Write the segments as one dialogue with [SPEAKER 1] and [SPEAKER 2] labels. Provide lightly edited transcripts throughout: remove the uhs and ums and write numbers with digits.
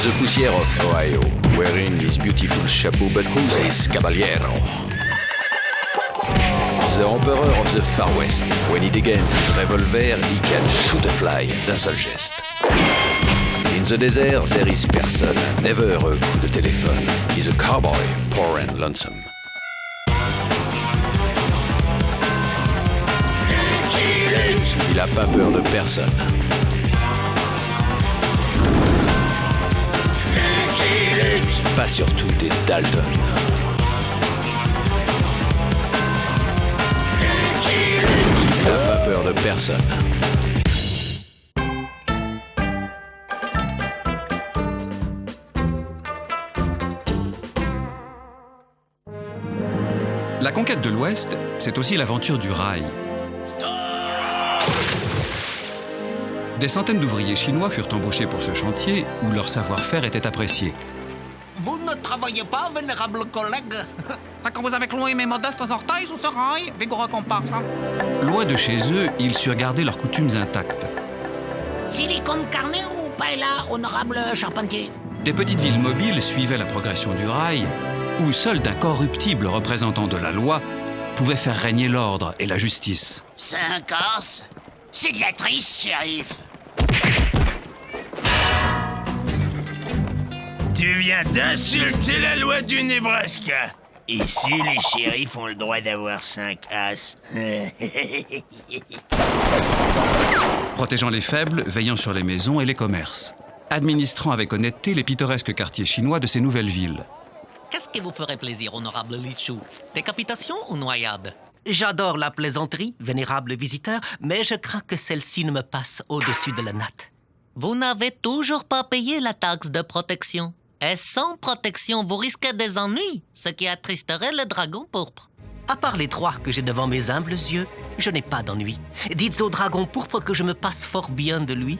[SPEAKER 1] the poussière of Ohio, wearing his beautiful chapeau, but who's this caballero? The emperor of the Far West. When he degains his revolver, he can shoot a fly d'un seul geste. In the desert, there is person, never a coup de téléphone. He's a cowboy, poor and lonesome. Il a pas peur de personne. Pas surtout des Dalton. Il a pas peur de personne.
[SPEAKER 2] La conquête de l'Ouest, c'est aussi l'aventure du rail. Des centaines d'ouvriers chinois furent embauchés pour ce chantier où leur savoir-faire était apprécié.
[SPEAKER 3] Vous ne travaillez pas, vénérable collègue?
[SPEAKER 4] C'est que vous avez cloué mes modestes orteils sous ce rail, vigoureux comparse.
[SPEAKER 2] Loin de chez eux, ils surent garder leurs coutumes intactes.
[SPEAKER 3] Silicone carné ou paella, honorable charpentier?
[SPEAKER 2] Des petites villes mobiles suivaient la progression du rail, où seul d'incorruptibles représentants de la loi pouvaient faire régner l'ordre et la justice.
[SPEAKER 3] 5 as? C'est de la triche, shérif.
[SPEAKER 5] Tu viens d'insulter la loi du Nebraska. Ici, les shérifs ont le droit d'avoir 5 as.
[SPEAKER 2] Protégeant les faibles, veillant sur les maisons et les commerces. Administrant avec honnêteté les pittoresques quartiers chinois de ces nouvelles villes.
[SPEAKER 6] Qu'est-ce qui vous ferait plaisir, honorable Lichou? Décapitation ou noyade?
[SPEAKER 7] J'adore la plaisanterie, vénérable visiteur, mais je crains que celle-ci ne me passe au-dessus de la natte.
[SPEAKER 6] Vous n'avez toujours pas payé la taxe de protection. Et sans protection, vous risquez des ennuis, ce qui attristerait le dragon pourpre.
[SPEAKER 7] À part les 3 que j'ai devant mes humbles yeux, je n'ai pas d'ennui. Dites au dragon pourpre que je me passe fort bien de lui.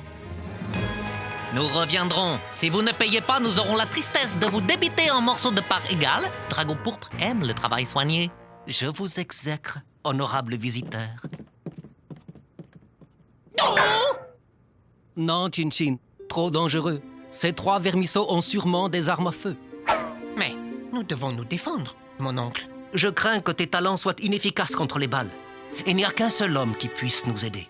[SPEAKER 6] Nous reviendrons. Si vous ne payez pas, nous aurons la tristesse de vous débiter en morceaux de part égale. Dragon pourpre aime le travail soigné.
[SPEAKER 7] Je vous exècre, honorable visiteur. Non, Chin-Chin, trop dangereux. Ces 3 vermisseaux ont sûrement des armes à feu.
[SPEAKER 3] Mais nous devons nous défendre, mon oncle.
[SPEAKER 7] Je crains que tes talents soient inefficaces contre les balles. Il n'y a qu'un seul homme qui puisse nous aider.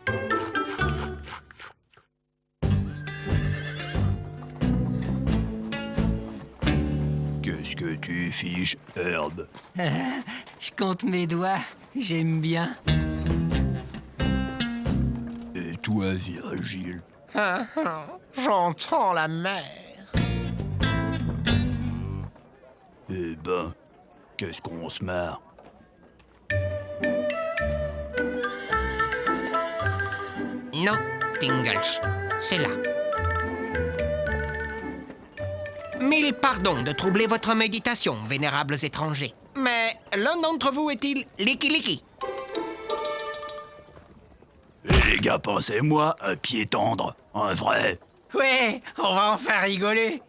[SPEAKER 5] Qu'est-ce que tu fiches, Herbe?
[SPEAKER 8] Je compte mes doigts, j'aime bien.
[SPEAKER 5] Et toi, Virgile?
[SPEAKER 3] J'entends la mer.
[SPEAKER 5] Eh ben, qu'est-ce qu'on se marre?
[SPEAKER 3] Nottingham, c'est là. 1000 pardons de troubler votre méditation, vénérables étrangers. Mais l'un d'entre vous est-il Licky?
[SPEAKER 5] Les gars, pensez-moi un pied tendre, un vrai.
[SPEAKER 8] Ouais, on va en faire rigoler.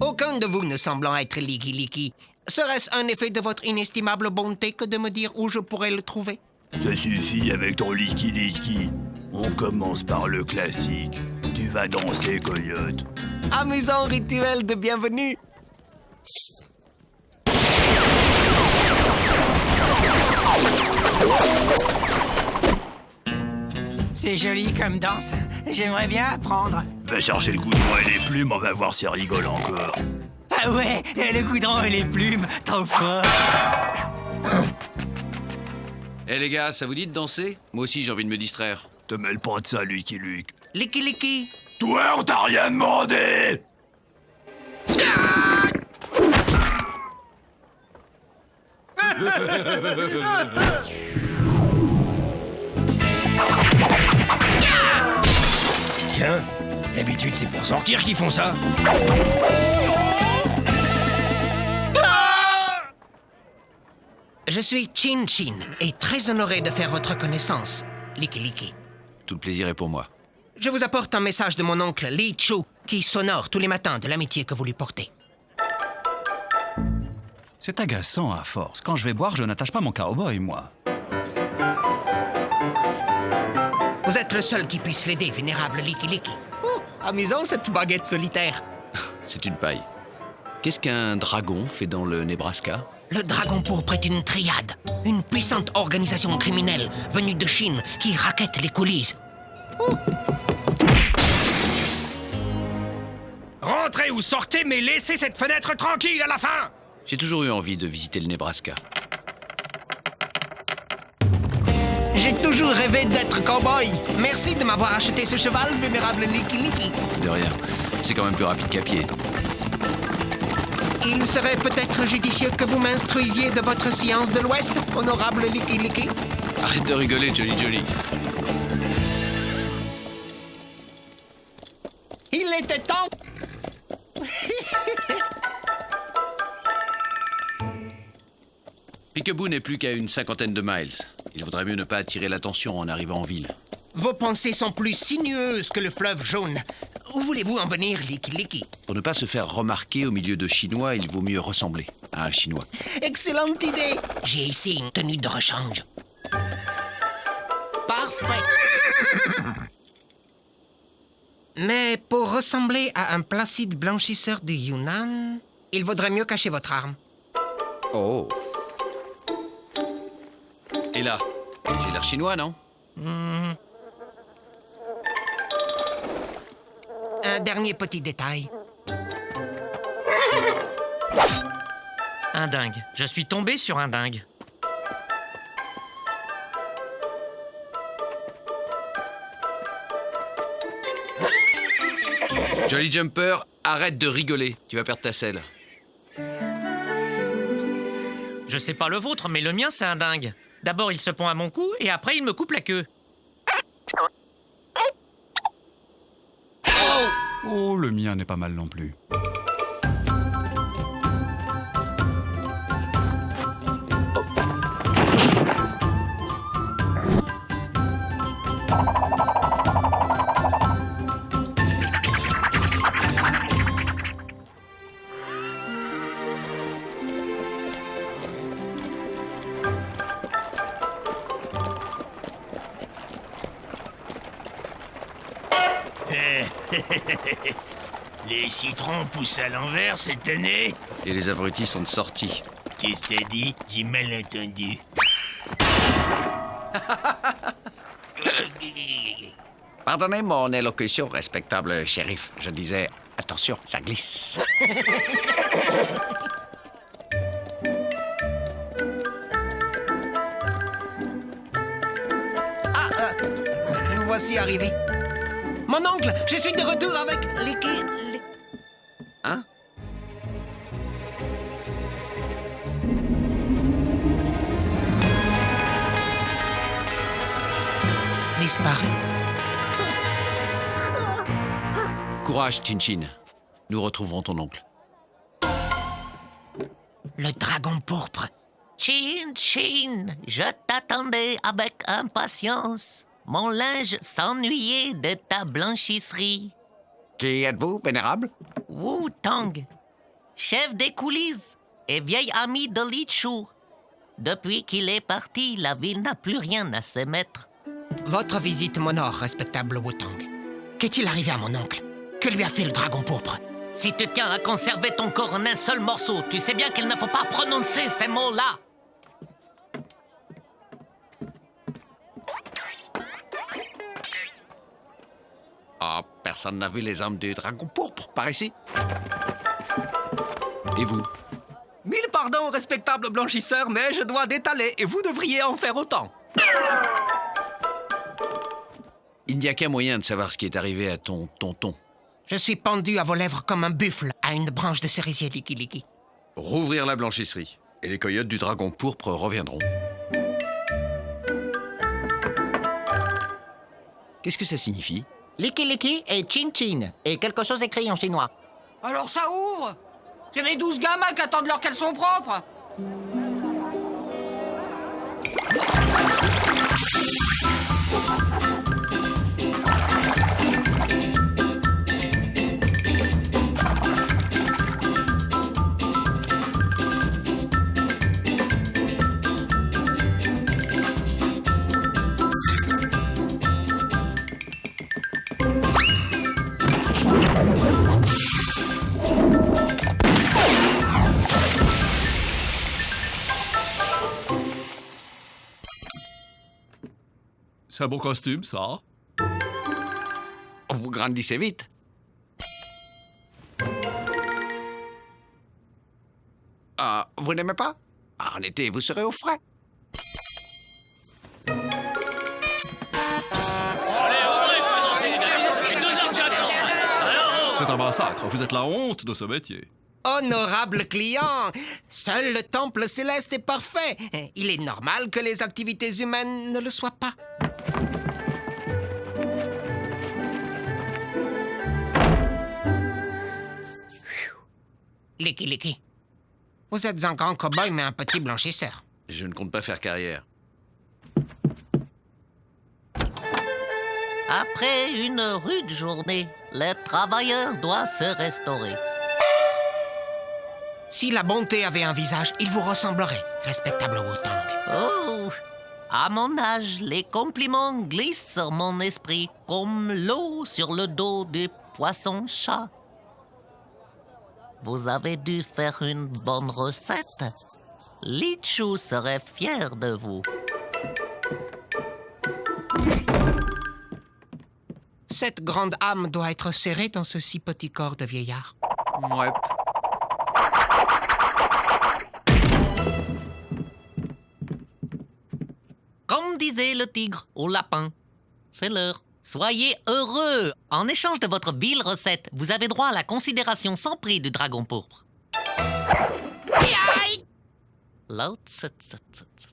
[SPEAKER 3] Aucun de vous ne semblant être Licky. Serait-ce un effet de votre inestimable bonté que de me dire où je pourrais le trouver?
[SPEAKER 5] Ça suffit avec ton Licky. On commence par le classique. Tu vas danser, coyote.
[SPEAKER 3] Amusant rituel de bienvenue.
[SPEAKER 8] C'est joli comme danse. J'aimerais bien apprendre.
[SPEAKER 5] Va chercher le goudron et les plumes, on va voir si elle rigole encore.
[SPEAKER 8] Ah ouais, le goudron et les plumes, trop fort.
[SPEAKER 1] Eh les gars, ça vous dit de danser? Moi aussi j'ai envie de me distraire.
[SPEAKER 5] Te mêle pas de ça, Lucky Luke.
[SPEAKER 3] Licky.
[SPEAKER 5] Toi, on t'a rien demandé!
[SPEAKER 9] Tiens, d'habitude c'est pour sortir qu'ils font ça.
[SPEAKER 3] Je suis Chin et très honoré de faire votre connaissance, Licky.
[SPEAKER 1] Tout le plaisir est pour moi.
[SPEAKER 3] Je vous apporte un message de mon oncle Li Chu qui s'honore tous les matins de l'amitié que vous lui portez.
[SPEAKER 2] C'est agaçant à force. Quand je vais boire, je n'attache pas mon cowboy, moi.
[SPEAKER 3] Vous êtes le seul qui puisse l'aider, vénérable Licky Licky. Oh, amusant cette baguette solitaire.
[SPEAKER 1] C'est une paille. Qu'est-ce qu'un dragon fait dans le Nebraska?
[SPEAKER 3] Le Dragon Pourpre est une triade, une puissante organisation criminelle venue de Chine qui raquette les coulisses.
[SPEAKER 9] Rentrez ou sortez, mais laissez cette fenêtre tranquille à la fin!
[SPEAKER 1] J'ai toujours eu envie de visiter le Nebraska.
[SPEAKER 3] J'ai toujours rêvé d'être cow-boy. Merci de m'avoir acheté ce cheval, vénérable Licky Licky.
[SPEAKER 1] De rien. C'est quand même plus rapide qu'à pied.
[SPEAKER 3] Il serait peut-être judicieux que vous m'instruisiez de votre science de l'Ouest, honorable Licky Licky.
[SPEAKER 1] Arrête de rigoler, Jolly Jolly.
[SPEAKER 3] Il était temps.
[SPEAKER 1] Peekaboo n'est plus qu'à une 50aine de miles. Il vaudrait mieux ne pas attirer l'attention en arrivant en ville.
[SPEAKER 3] Vos pensées sont plus sinueuses que le fleuve jaune. Où voulez-vous en venir, Licky Licky?
[SPEAKER 1] Pour ne pas se faire remarquer au milieu de Chinois, il vaut mieux ressembler à un Chinois.
[SPEAKER 3] Excellente idée. J'ai ici une tenue de rechange. Parfait. Mais pour ressembler à un placide blanchisseur du Yunnan, il vaudrait mieux cacher votre arme.
[SPEAKER 1] Oh. Et là, j'ai l'air chinois, non?
[SPEAKER 3] Un dernier petit détail.
[SPEAKER 6] Un dingue. Je suis tombé sur un dingue.
[SPEAKER 1] Jolly Jumper, arrête de rigoler. Tu vas perdre ta selle.
[SPEAKER 6] Je sais pas le vôtre, mais le mien, c'est un dingue. D'abord, il se pond à mon cou, et après, il me coupe la queue.
[SPEAKER 2] Oh, le mien n'est pas mal non plus.
[SPEAKER 5] Les citrons poussent à l'envers cette année?
[SPEAKER 1] Et les abrutis sont sortis.
[SPEAKER 5] Qu'est-ce que t'as dit? J'ai mal entendu.
[SPEAKER 1] Pardonnez mon élocution, respectable shérif. Je disais, attention, ça glisse.
[SPEAKER 3] Nous voici arrivés. Mon oncle, je suis de retour avec Licky...
[SPEAKER 1] Hein?
[SPEAKER 3] Disparu.
[SPEAKER 1] Courage, Chin Chin. Nous retrouverons ton oncle.
[SPEAKER 3] Le dragon pourpre.
[SPEAKER 6] Chin, Chin, je t'attendais avec impatience. Mon linge s'ennuyait de ta blanchisserie.
[SPEAKER 1] Qui êtes-vous, vénérable?
[SPEAKER 6] Wu Tang, chef des coulisses et vieil ami de Li Chu. Depuis qu'il est parti, la ville n'a plus rien à se mettre.
[SPEAKER 3] Votre visite m'honore, respectable Wu-Tang. Qu'est-il arrivé à mon oncle? Que lui a fait le dragon pourpre?
[SPEAKER 6] Si tu tiens à conserver ton corps en un seul morceau, tu sais bien qu'il ne faut pas prononcer ces mots-là.
[SPEAKER 1] Ah, personne n'a vu les armes du dragon pourpre par ici. Et vous?
[SPEAKER 7] Mille pardons, respectable blanchisseur, mais je dois détaler et vous devriez en faire autant.
[SPEAKER 1] Il n'y a qu'un moyen de savoir ce qui est arrivé à ton tonton.
[SPEAKER 3] Je suis pendu à vos lèvres comme un buffle à une branche de cerisier, Licky Licky.
[SPEAKER 1] Rouvrir la blanchisserie, et les coyotes du dragon pourpre reviendront. Qu'est-ce que ça signifie?
[SPEAKER 8] Licky Licky et Chin Chin. Et quelque chose écrit en chinois.
[SPEAKER 4] Alors ça ouvre? Il y a les 12 gamins qui attendent leurs caleçons propres.
[SPEAKER 2] C'est un bon costume, ça.
[SPEAKER 1] Vous grandissez vite. Ah, vous n'aimez pas? Ah, en été, vous serez au frais.
[SPEAKER 2] C'est un massacre. Vous êtes la honte de ce métier.
[SPEAKER 3] Honorable client, seul le temple céleste est parfait. Il est normal que les activités humaines ne le soient pas. Licky, vous êtes un grand cow-boy mais un petit blanchisseur.
[SPEAKER 1] Je ne compte pas faire carrière.
[SPEAKER 6] Après une rude journée, le travailleur doit se restaurer.
[SPEAKER 3] Si la bonté avait un visage, il vous ressemblerait, respectable Wu-Tang.
[SPEAKER 6] Oh, à mon âge, les compliments glissent sur mon esprit comme l'eau sur le dos du poisson-chat. Vous avez dû faire une bonne recette. Li Chu serait fier de vous.
[SPEAKER 3] Cette grande âme doit être serrée dans ce si petit corps de vieillard.
[SPEAKER 1] Ouais.
[SPEAKER 6] Comme disait le tigre au lapin, c'est l'heure. Soyez heureux. En échange de votre vile recette, vous avez droit à la considération sans prix du dragon pourpre. Lao tse tse tse tse.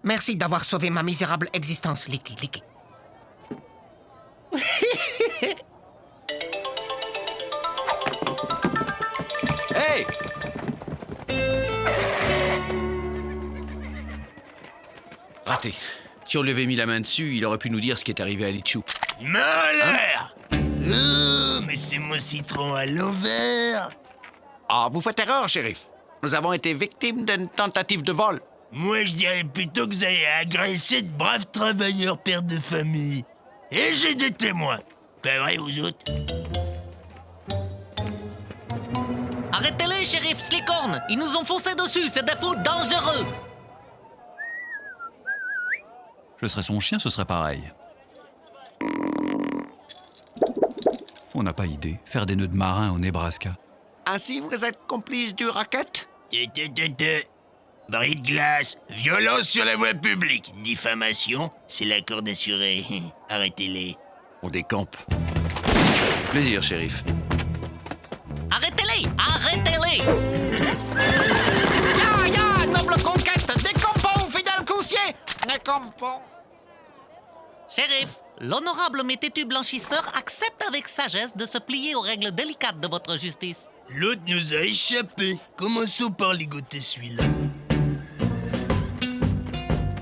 [SPEAKER 3] Merci d'avoir sauvé ma misérable existence, Licky.
[SPEAKER 1] Hey! Raté. Si on lui avait mis la main dessus, il aurait pu nous dire ce qui est arrivé à Li Chu.
[SPEAKER 5] Malheur! Oh, mais c'est mon citron à l'envers.
[SPEAKER 1] Ah, vous faites erreur, shérif. Nous avons été victimes d'une tentative de vol.
[SPEAKER 5] Moi, je dirais plutôt que vous avez agressé de braves travailleurs pères de famille. Et j'ai des témoins. Pas vrai, vous autres?
[SPEAKER 6] Arrêtez-les, shérif Slicorne. Ils nous ont foncé dessus. C'est des fous dangereux.
[SPEAKER 2] Je serais son chien, ce serait pareil. On n'a pas idée. Faire des nœuds de marin au Nebraska.
[SPEAKER 1] Ainsi, vous êtes complice du racket?
[SPEAKER 5] Bris de glace, violence sur la voie publique, diffamation, c'est l'accord d'assurer. Arrêtez-les.
[SPEAKER 1] On décampe. Plaisir, shérif.
[SPEAKER 6] Arrêtez-les. Arrêtez-les.
[SPEAKER 3] Ya, noble conquête, décampons, fidèle coussier.
[SPEAKER 4] Décampons.
[SPEAKER 6] Shérif, l'honorable mais têtu blanchisseur accepte avec sagesse de se plier aux règles délicates de votre justice.
[SPEAKER 5] L'autre nous a échappé. Commençons par ligoter celui-là.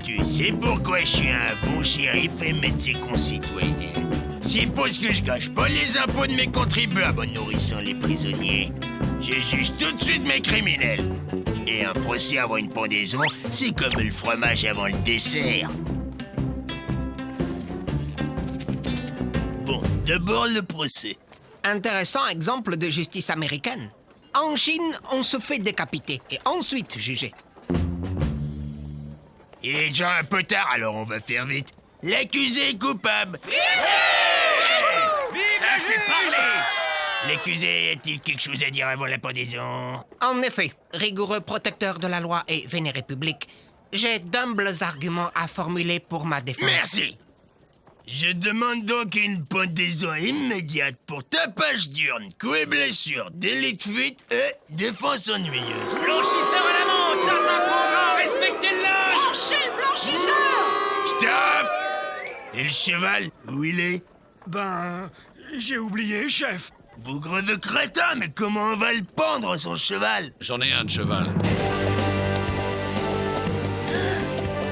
[SPEAKER 5] Tu sais pourquoi je suis un bon shérif et maître de ses concitoyens? C'est parce que je gâche pas les impôts de mes contribuables en nourrissant les prisonniers. Je juge tout de suite mes criminels. Et un procès avant une pendaison, c'est comme le fromage avant le dessert. Bon, d'abord le procès.
[SPEAKER 3] Intéressant exemple de justice américaine. En Chine, on se fait décapiter et ensuite juger.
[SPEAKER 5] Il est déjà un peu tard, alors on va faire vite. L'accusé est coupable. Ça, c'est parlé. L'accusé a-t-il quelque chose à dire avant la pendaison?
[SPEAKER 3] En effet, rigoureux protecteur de la loi et vénéré public, j'ai d'humbles arguments à formuler pour ma défense.
[SPEAKER 5] Merci. Je demande donc une pendaison immédiate pour tapage d'urne, coups et blessures, délit de fuite et défense ennuyeuse.
[SPEAKER 9] Blanchisseur à la menthe, ça t'apprendra à respecter le linge.
[SPEAKER 4] Branchez le blanchisseur.
[SPEAKER 5] Stop! Et le cheval, où il est?
[SPEAKER 9] Ben, j'ai oublié, chef.
[SPEAKER 5] Bougre de crétin, mais comment on va le pendre, son cheval?
[SPEAKER 1] J'en ai un de cheval.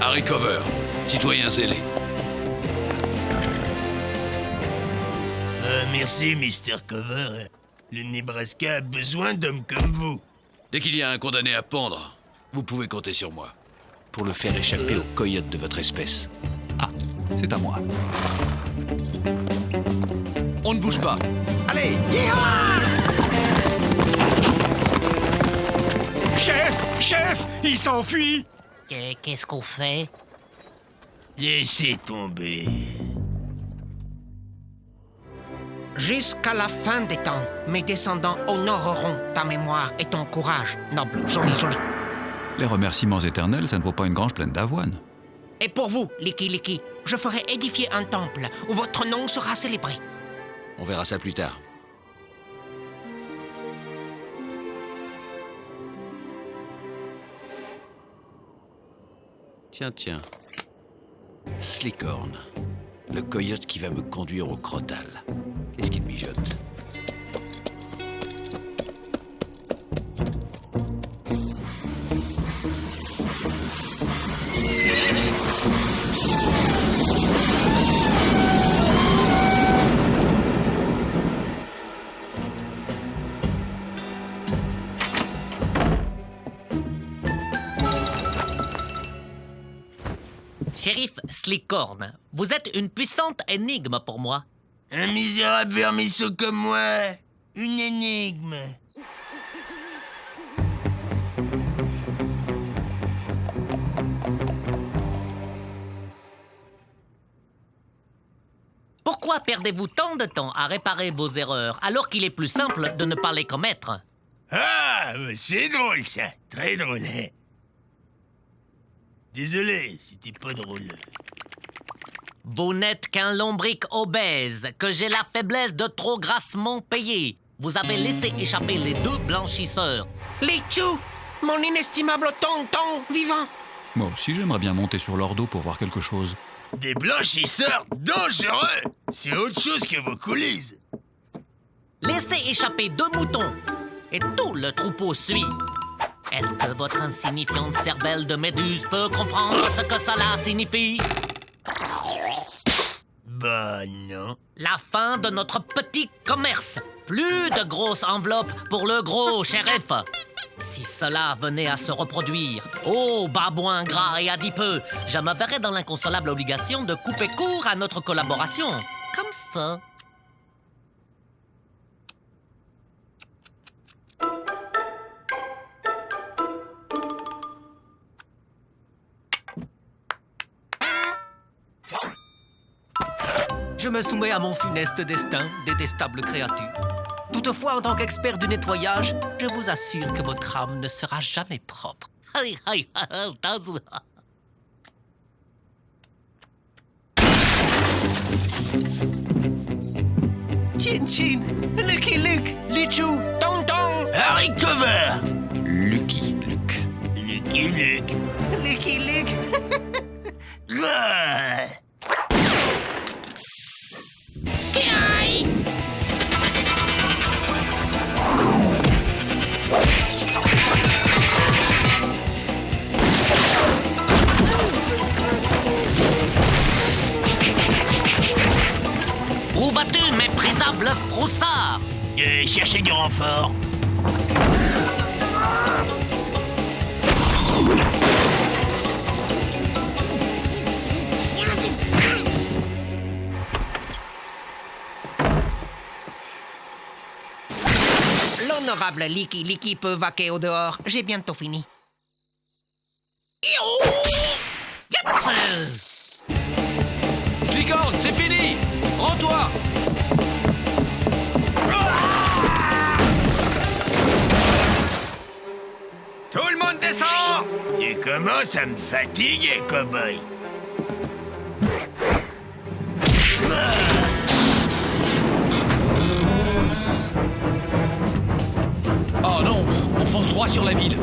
[SPEAKER 1] Harry Cover, citoyen zélé.
[SPEAKER 5] Merci, Mr. Cover. Le Nebraska a besoin d'hommes comme vous.
[SPEAKER 1] Dès qu'il y a un condamné à pendre, vous pouvez compter sur moi. Pour le faire échapper aux coyotes de votre espèce.
[SPEAKER 2] Ah, c'est à moi.
[SPEAKER 1] On ne bouge pas. Allez!
[SPEAKER 9] Chef, il s'enfuit.
[SPEAKER 6] Qu'est-ce qu'on fait?
[SPEAKER 5] Laissez tomber.
[SPEAKER 3] Jusqu'à la fin des temps, mes descendants honoreront ta mémoire et ton courage, noble, joli.
[SPEAKER 2] Les remerciements éternels, ça ne vaut pas une grange pleine d'avoine.
[SPEAKER 3] Et pour vous, Liki, je ferai édifier un temple où votre nom sera célébré.
[SPEAKER 1] On verra ça plus tard. Tiens. Slickhorn, le coyote qui va me conduire au Crotal. Qu'est-ce qu'il mijote?
[SPEAKER 6] Shérif Slickhorn, vous êtes une puissante énigme pour moi.
[SPEAKER 5] Un misérable vermisseau comme moi. Une énigme.
[SPEAKER 6] Pourquoi perdez-vous tant de temps à réparer vos erreurs alors qu'il est plus simple de ne pas les commettre?
[SPEAKER 5] Ah, c'est drôle ça. Très drôle. Désolé, c'était pas drôle.
[SPEAKER 6] Vous n'êtes qu'un lombric obèse, que j'ai la faiblesse de trop grassement payer. Vous avez laissé échapper les 2 blanchisseurs.
[SPEAKER 3] Lichou, mon inestimable tonton vivant.
[SPEAKER 2] Moi aussi, j'aimerais bien monter sur leur dos pour voir quelque chose.
[SPEAKER 5] Des blanchisseurs dangereux. C'est autre chose que vos coulisses.
[SPEAKER 6] Laissez échapper 2 moutons, et tout le troupeau suit. Est-ce que votre insignifiante cervelle de méduse peut comprendre ce que cela signifie?
[SPEAKER 5] Bah non.
[SPEAKER 6] La fin de notre petit commerce. Plus de grosses enveloppes pour le gros shérif. Si cela venait à se reproduire, oh babouin gras et adipeux, je me verrais dans l'inconsolable obligation de couper court à notre collaboration. Comme ça.
[SPEAKER 7] Je me soumets à mon funeste destin, détestable créature. Toutefois, en tant qu'expert du nettoyage, je vous assure que votre âme ne sera jamais propre. Chin Chin, Lucky Luke,
[SPEAKER 3] Lichou, tonton.
[SPEAKER 5] Harry Cover.
[SPEAKER 1] Lucky Luke.
[SPEAKER 5] Lucky Luke.
[SPEAKER 7] Lucky Luke.
[SPEAKER 5] Ah.
[SPEAKER 6] Où vas-tu, méprisable froussard?
[SPEAKER 5] Cherchez du renfort.
[SPEAKER 3] L'honorable Licky peut vaquer au dehors. J'ai bientôt fini.
[SPEAKER 1] Slickhorn, c'est fini! Rends-toi!
[SPEAKER 9] Tout le monde descend.
[SPEAKER 5] Tu commences à me fatiguer, cow-boy.
[SPEAKER 1] Oh non! On fonce droit sur la ville.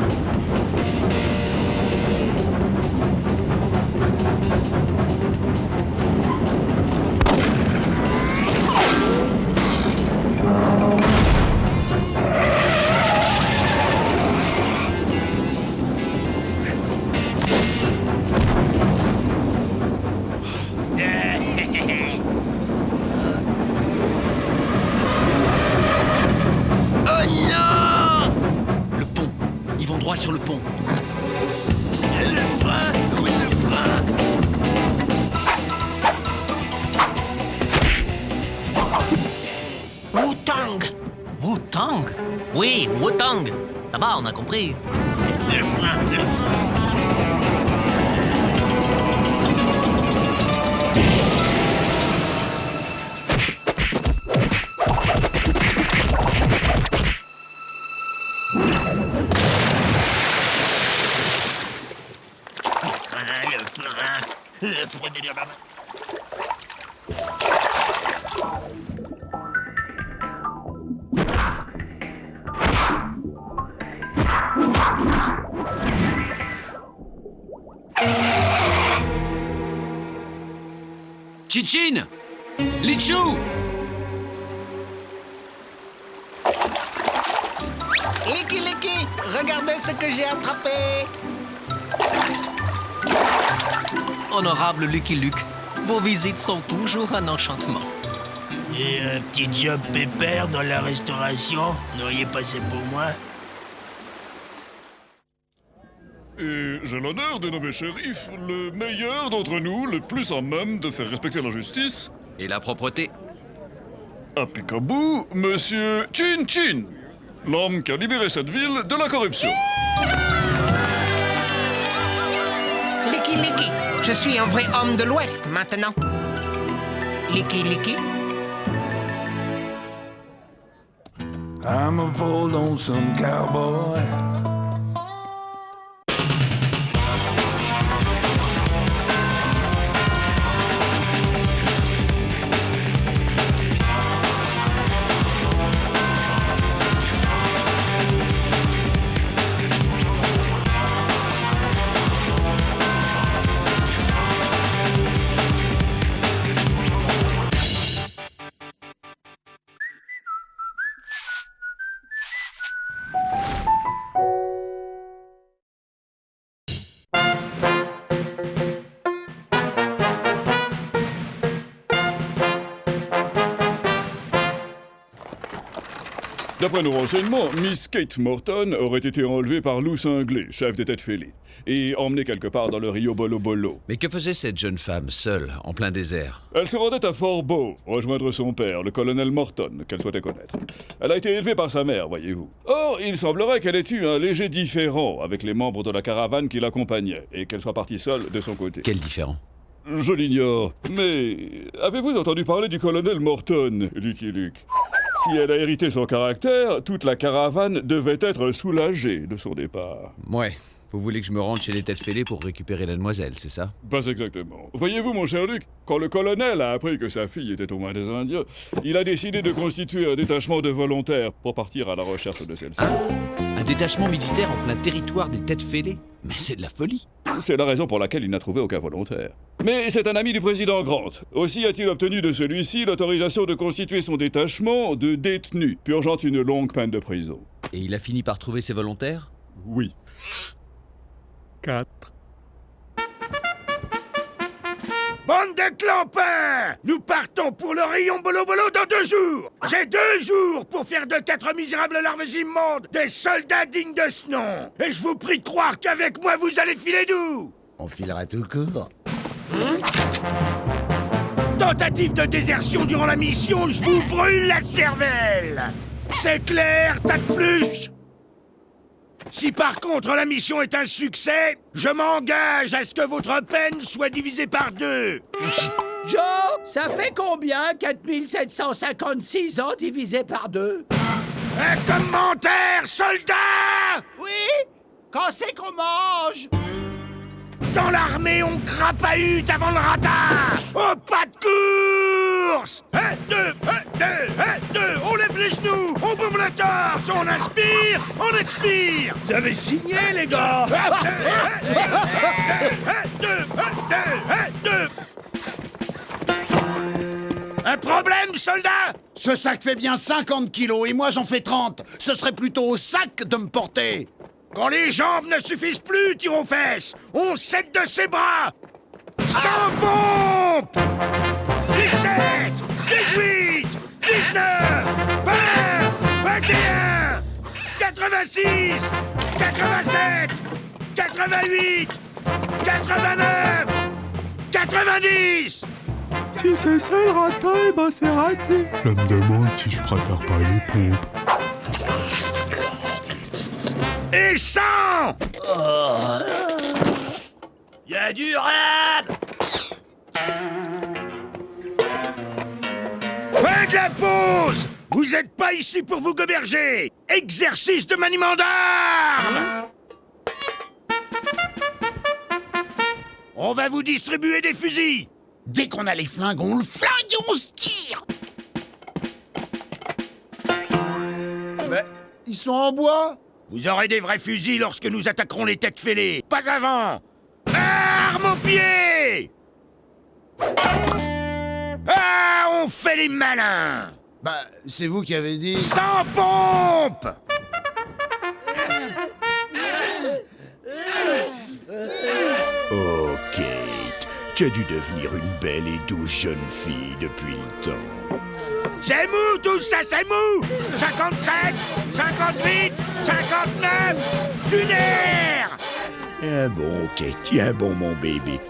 [SPEAKER 6] Oui, Wu-Tang. Ça va, on a compris.
[SPEAKER 5] Le frein, le frein. Le frein de l'Irlande.
[SPEAKER 2] Chichin! Lichou!
[SPEAKER 3] Licky, Licky, regardez ce que j'ai attrapé.
[SPEAKER 7] Honorable Lucky Luke, vos visites sont toujours un enchantement.
[SPEAKER 5] Et un petit job pépère dans la restauration, n'auriez passé pour moi?
[SPEAKER 10] Et j'ai l'honneur de nommer shérif le meilleur d'entre nous, le plus en même de faire respecter la justice.
[SPEAKER 1] Et la propreté?
[SPEAKER 10] À Picaboo, Monsieur Chin Chin, l'homme qui a libéré cette ville de la corruption.
[SPEAKER 3] Licky, Licky, je suis un vrai homme de l'Ouest maintenant. Licky, Licky.
[SPEAKER 11] I'm a bold lonesome cowboy.
[SPEAKER 10] D'après nos renseignements, Miss Kate Morton aurait été enlevée par Lou Cinglé, chef des têtes fêlées, et emmenée quelque part dans le Rio Bolo Bolo.
[SPEAKER 1] Mais que faisait cette jeune femme, seule, en plein désert?
[SPEAKER 10] Elle se rendait à Fort Beau, rejoindre son père, le colonel Morton, qu'elle souhaitait connaître. Elle a été élevée par sa mère, voyez-vous. Or, il semblerait qu'elle ait eu un léger différend avec les membres de la caravane qui l'accompagnaient, et qu'elle soit partie seule de son côté.
[SPEAKER 1] Quel différend?
[SPEAKER 10] Je l'ignore, mais avez-vous entendu parler du colonel Morton, Lucky Luke? Si elle a hérité son caractère, toute la caravane devait être soulagée de son départ.
[SPEAKER 1] Ouais. Vous voulez que je me rende chez les têtes fêlées pour récupérer la demoiselle, c'est ça?
[SPEAKER 10] Pas exactement. Voyez-vous, mon cher Luc, quand le colonel a appris que sa fille était aux mains des Indiens, il a décidé de constituer un détachement de volontaires pour partir à la recherche de celle-ci.
[SPEAKER 1] Un détachement militaire en plein territoire des têtes fêlées? Mais c'est de la folie!
[SPEAKER 10] C'est la raison pour laquelle il n'a trouvé aucun volontaire. Mais c'est un ami du président Grant. Aussi a-t-il obtenu de celui-ci l'autorisation de constituer son détachement de détenus, purgeant une longue peine de prison.
[SPEAKER 1] Et il a fini par trouver ses volontaires?
[SPEAKER 10] Oui. 4.
[SPEAKER 9] Bande de clampins! Nous partons pour le rayon Bolo-Bolo dans 2 jours! J'ai 2 jours pour faire de 4 misérables larves immondes des soldats dignes de ce nom! Et je vous prie de croire qu'avec moi vous allez filer doux!
[SPEAKER 12] On filera tout court.
[SPEAKER 9] Tentative de désertion durant la mission, je vous brûle la cervelle! C'est clair, tas de pluche! Si par contre la mission est un succès, je m'engage à ce que votre peine soit divisée par 2.
[SPEAKER 13] Joe, ça fait combien 4756 ans divisé par 2?
[SPEAKER 9] Un commentaire, soldat!
[SPEAKER 13] Oui? Quand c'est qu'on mange?
[SPEAKER 9] Dans l'armée, on crapahute avant le radar! Au pas de course! 1, 2, 1, 2, 1, 2, on lève les genoux, on bombe le torse, on inspire, on expire! Vous avez signé, les gars! 1, 2, 1, 2, 1, 2! Un problème, soldat?
[SPEAKER 12] Ce sac fait bien 50 kilos et moi j'en fais 30. Ce serait plutôt au sac de me porter.
[SPEAKER 9] Quand les jambes ne suffisent plus, tire aux fesses! On cède de ses bras! Sans pompe! 17, 18, 19, 20, 21, 86, 87, 88, 89, 90!
[SPEAKER 14] Si c'est ça le ratin, ben c'est raté. Je me demande si je préfère pas les pompes.
[SPEAKER 9] et 100.
[SPEAKER 5] Y a du rab.
[SPEAKER 9] Fin de la pause. Vous êtes pas ici pour vous goberger. Exercice de maniement d'armes. On va vous distribuer des fusils.
[SPEAKER 12] Dès qu'on a les flingues, on le flingue et on se tire.
[SPEAKER 9] Mais ils sont en bois. Vous aurez des vrais fusils lorsque nous attaquerons les têtes fêlées. Pas avant. Armes aux pieds. Ah, on fait les malins.
[SPEAKER 12] Bah, c'est vous qui avez dit...
[SPEAKER 9] Sans pompe. Oh, Kate, tu as dû devenir une belle et douce jeune fille depuis le temps. C'est mou, tout ça, c'est mou. 57, 58, 59, du nerf. Tiens bon, Kate, tiens bon, mon bébé.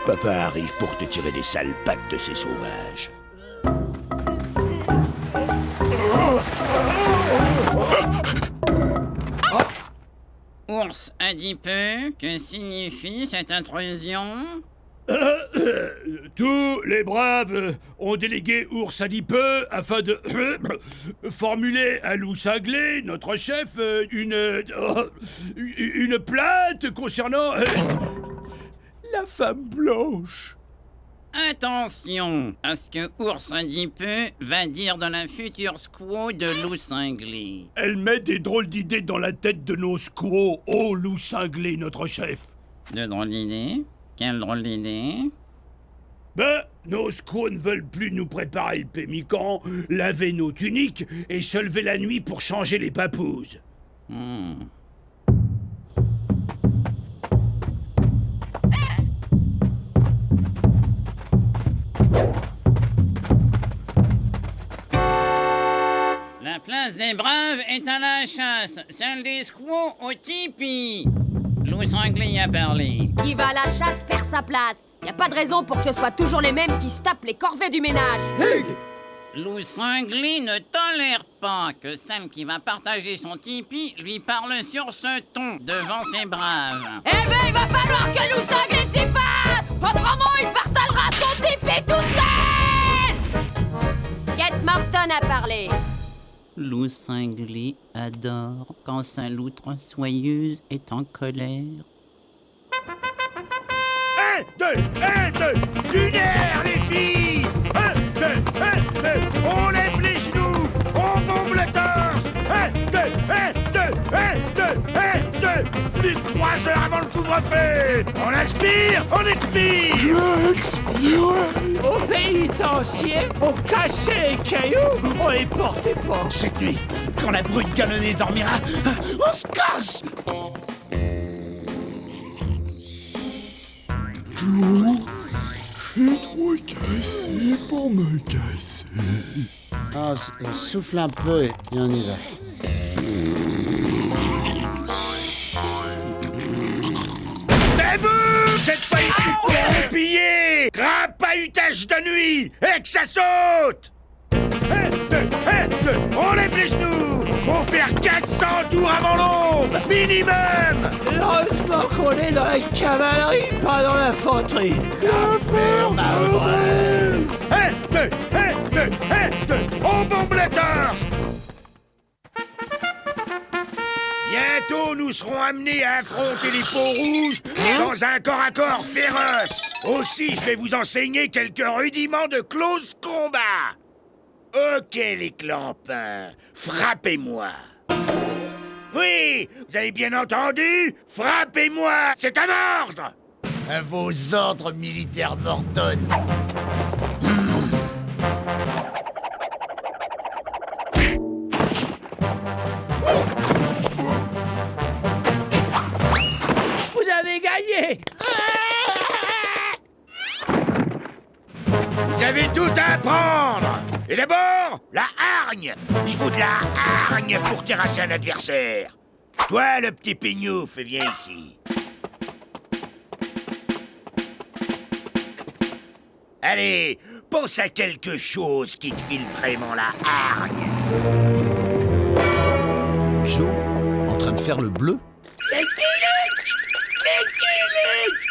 [SPEAKER 9] Papa arrive pour te tirer des sales pattes de ces sauvages.
[SPEAKER 8] Ours adipeux, que signifie cette intrusion?
[SPEAKER 9] Tous les braves ont délégué Ours adipeux afin de formuler à loup cinglé, notre chef, une plainte concernant la femme blanche.
[SPEAKER 8] Attention à ce que Ours adipeux va dire dans la future squaw de loup cinglé.
[SPEAKER 9] Elle met des drôles d'idées dans la tête de nos squaws, ô loup cinglé, notre chef.
[SPEAKER 8] De drôles d'idées? Quelle drôle d'idée?
[SPEAKER 9] Ben, nos squaws ne veulent plus nous préparer le pémican, laver nos tuniques et se lever la nuit pour changer les papouses.
[SPEAKER 8] La place des braves est à la chasse, celle des squaws au tipi. Loup cinglé y a parlé.
[SPEAKER 15] Qui va à la chasse perd sa place. Y a pas de raison pour que ce soit toujours les mêmes qui se tapent les corvées du ménage.
[SPEAKER 8] Loup cinglé ne tolère pas que celle qui va partager son tipi lui parle sur ce ton devant ses braves.
[SPEAKER 15] Eh ben, il va falloir que Loup cinglé s'y fasse. Autrement, il partagera son tipi toute seule. Kate Morton a parlé.
[SPEAKER 8] Loup cinglé adore quand sa loutre soyeuse est en colère.
[SPEAKER 9] 1, 2, du nerf, les filles. 1, 2, on lève les genoux, on bombe le torse. 1, 2, plus de 3 heures avant le couvre-feu. On inspire, on expire.
[SPEAKER 14] Je expire.
[SPEAKER 13] Au pénitencier, on cassait les cailloux, on les portait pas.
[SPEAKER 12] Cette nuit, quand la brute galonnée dormira, on se casse.
[SPEAKER 14] J'ai trop cassé pour me casser.
[SPEAKER 12] Ah, souffle un peu et on y va.
[SPEAKER 9] Debout! Vous êtes pas ici pour vous piller! Grapahutage de nuit! Et que ça saute! 1, 2, on lève les genoux! Faut faire 400 tours avant l'aube! Minimum!
[SPEAKER 13] Heureusement qu'on est dans la cavalerie, pas dans l'infanterie. L'affaire Mavrel.
[SPEAKER 9] 1, 2, on bombe le torse! Bientôt, nous serons amenés à affronter les peaux rouges dans un corps-à-corps féroce. Aussi, je vais vous enseigner quelques rudiments de close combat. Ok, les clampins, frappez-moi. Oui, vous avez bien entendu? Frappez-moi, c'est un ordre.
[SPEAKER 12] À vos ordres, militaire Morton.
[SPEAKER 13] Vous avez gagné.
[SPEAKER 9] Vous avez tout à apprendre. Et d'abord, la hargne. Il faut de la hargne pour terrasser un adversaire. Toi, le petit pignouf, viens ici. Allez, pense à quelque chose qui te file vraiment la hargne.
[SPEAKER 12] Joe, entre
[SPEAKER 1] faire le bleu?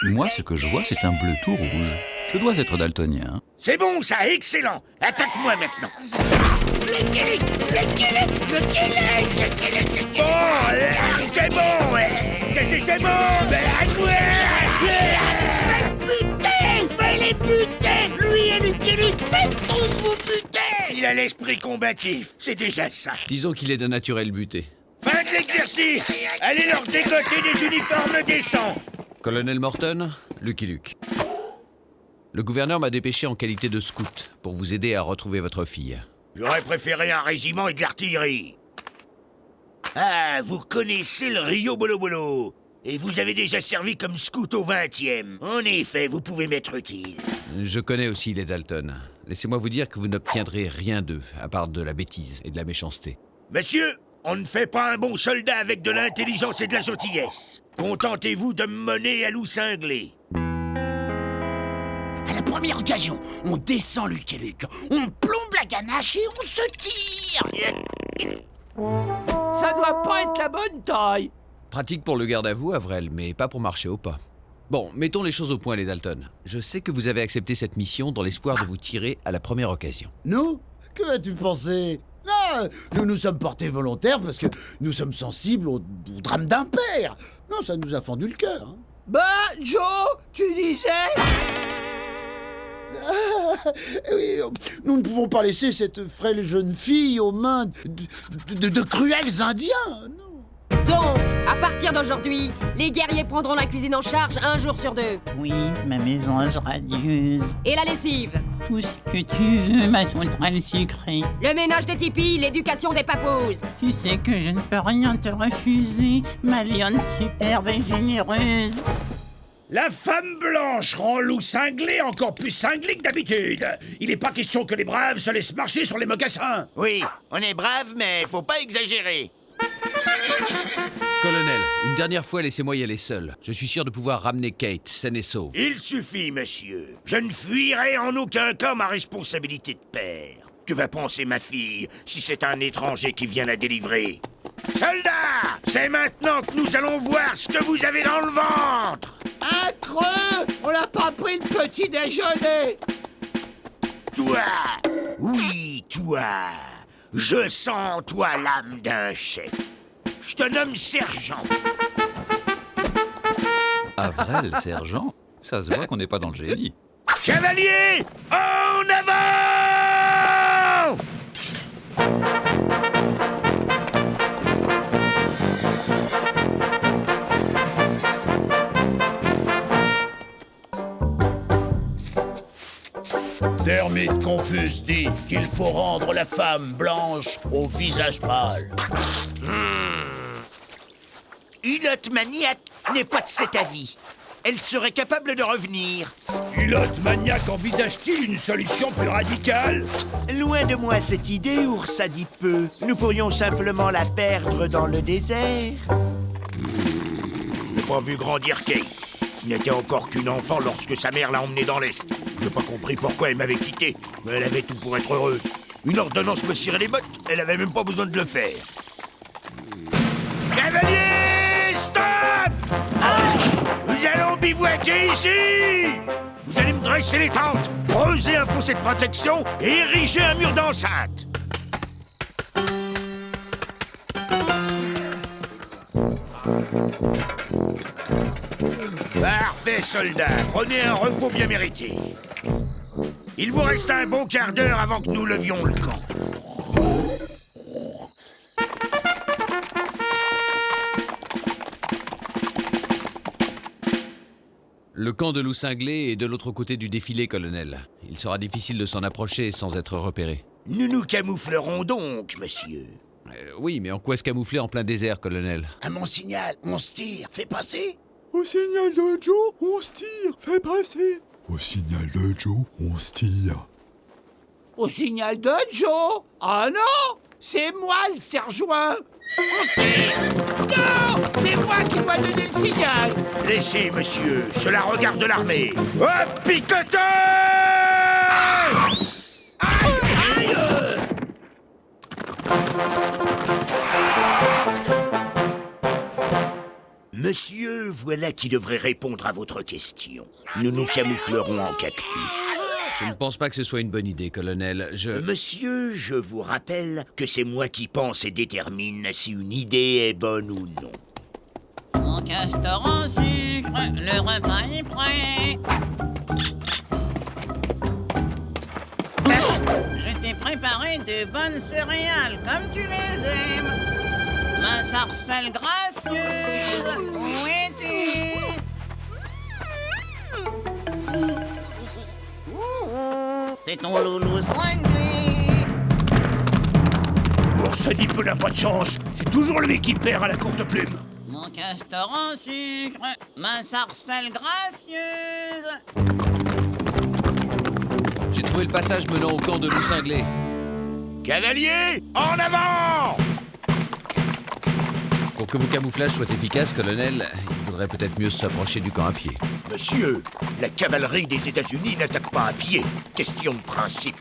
[SPEAKER 2] Moi, ce que je vois, c'est un bleu tout rouge. Je dois être daltonien.
[SPEAKER 9] C'est bon, ça, excellent. Attaque-moi maintenant. Bon, c'est bon, c'est bon. Fais-les buter. Lui et Lucky Luke, faites tous vous buter. Il a l'esprit combatif, c'est déjà ça.
[SPEAKER 1] Disons qu'il est d'un naturel buté.
[SPEAKER 9] Fin de l'exercice. Allez leur dégoter des uniformes décents.
[SPEAKER 1] Colonel Morton, Lucky Luke. Le gouverneur m'a dépêché en qualité de scout pour vous aider à retrouver votre fille.
[SPEAKER 9] J'aurais préféré un régiment et de l'artillerie. Ah, vous connaissez le Rio Bolo Bolo. Et vous avez déjà servi comme scout au 20e. En effet, vous pouvez m'être utile.
[SPEAKER 1] Je connais aussi les Dalton. Laissez-moi vous dire que vous n'obtiendrez rien d'eux, à part de la bêtise et de la méchanceté.
[SPEAKER 9] Monsieur, on ne fait pas un bon soldat avec de l'intelligence et de la gentillesse. Contentez-vous de me mener à loup cinglé.
[SPEAKER 12] À la première occasion, on descend Lucky Luke, on plombe la ganache et on se tire.
[SPEAKER 13] Ça doit pas être la bonne taille.
[SPEAKER 1] Pratique pour le garde à vous, Avril, mais pas pour marcher au pas. Bon, mettons les choses au point, les Dalton. Je sais que vous avez accepté cette mission dans l'espoir de vous tirer à la première occasion.
[SPEAKER 12] Nous? Que vas-tu penser? Non, nous nous sommes portés volontaires parce que nous sommes sensibles au drame d'un père. Non, ça nous a fendu le cœur. Hein.
[SPEAKER 13] Bah, Joe, tu disais?
[SPEAKER 12] Oui, nous ne pouvons pas laisser cette frêle jeune fille aux mains de cruels Indiens. Non.
[SPEAKER 15] Donc, à partir d'aujourd'hui, les guerriers prendront la cuisine en charge un jour sur 2.
[SPEAKER 8] Oui, ma mésange radieuse.
[SPEAKER 15] Et la lessive.
[SPEAKER 8] Tout ce que tu veux, ma sauterelle sucrée.
[SPEAKER 15] Le ménage des tipis, l'éducation des papouses.
[SPEAKER 8] Tu sais que je ne peux rien te refuser, ma lionne superbe et généreuse.
[SPEAKER 9] La femme blanche rend loup cinglé encore plus cinglé que d'habitude. Il n'est pas question que les braves se laissent marcher sur les mocassins.
[SPEAKER 5] Oui, on est braves, mais faut pas exagérer.
[SPEAKER 1] Colonel, une dernière fois, laissez-moi y aller seul. Je suis sûr de pouvoir ramener Kate, saine et sauve.
[SPEAKER 9] Il suffit, monsieur. Je ne fuirai en aucun cas ma responsabilité de père. Que va penser ma fille si c'est un étranger qui vient la délivrer? Soldats, c'est maintenant que nous allons voir ce que vous avez dans le ventre.
[SPEAKER 13] Un creux! On n'a pas pris le petit déjeuner!
[SPEAKER 9] Toi, oui, toi. Je sens en toi l'âme d'un chef. Je te nomme sergent.
[SPEAKER 2] Avril, sergent? Ça se voit qu'on n'est pas dans le génie.
[SPEAKER 9] Cavalier, en avant!
[SPEAKER 12] Dermite Confus dit qu'il faut rendre la femme blanche au visage pâle.
[SPEAKER 5] Hulotte Maniac n'est pas de cet avis. Elle serait capable de revenir.
[SPEAKER 9] Hulotte Maniac envisage-t-il une solution plus radicale?
[SPEAKER 5] Loin de moi cette idée, ours adipeux. Nous pourrions simplement la perdre dans le désert.
[SPEAKER 9] Je n'ai pas vu grandir Kate. Ce n'était encore qu'une enfant lorsque sa mère l'a emmenée dans l'Est. Je n'ai pas compris pourquoi elle m'avait quitté, mais elle avait tout pour être heureuse. Une ordonnance me cirait les bottes, elle avait même pas besoin de le faire. Cavalier, stop! Nous allons bivouaquer ici! Vous allez me dresser les tentes, creuser un fossé de protection et ériger un mur d'enceinte. Parfait, soldat. Prenez un repos bien mérité. Il vous reste un bon quart d'heure avant que nous levions le camp.
[SPEAKER 1] Le camp de loup cinglé est de l'autre côté du défilé, colonel. Il sera difficile de s'en approcher sans être repéré.
[SPEAKER 9] Nous nous camouflerons donc, monsieur.
[SPEAKER 1] Oui, mais en quoi se camoufler en plein désert, colonel?
[SPEAKER 12] À mon signal, on se tire, fais passer.
[SPEAKER 14] Au signal de Joe, on se tire, fais passer. Au signal de Joe, on se tire.
[SPEAKER 13] Au signal de Joe? Ah non! C'est moi le sergent! On se tire! Non! C'est moi qui dois donner le signal!
[SPEAKER 9] Laissez, monsieur, cela regarde l'armée. Hop, picoteur! Aïe, aïe!
[SPEAKER 5] Monsieur, voilà qui devrait répondre à votre question. Nous nous camouflerons en cactus.
[SPEAKER 1] Je ne pense pas que ce soit une bonne idée, colonel.
[SPEAKER 5] Monsieur, je vous rappelle que c'est moi qui pense et détermine si une idée est bonne ou non.
[SPEAKER 8] Mon castor en sucre, le repas est prêt. Je t'ai préparé de bonnes céréales comme tu les aimes. Ma sarcelle gracieuse, où es-tu? C'est ton loulou cinglé.
[SPEAKER 9] Oursadip n'a pas de chance. C'est toujours lui qui perd à la courte plume.
[SPEAKER 8] Mon castor en sucre, ma sarcelle gracieuse.
[SPEAKER 1] J'ai trouvé le passage menant au camp de loup cinglé.
[SPEAKER 9] Cavalier, en avant!
[SPEAKER 1] Pour que vos camouflages soient efficaces, colonel, il faudrait peut-être mieux s'approcher du camp à pied.
[SPEAKER 5] Monsieur, la cavalerie des États-Unis n'attaque pas à pied. Question de principe.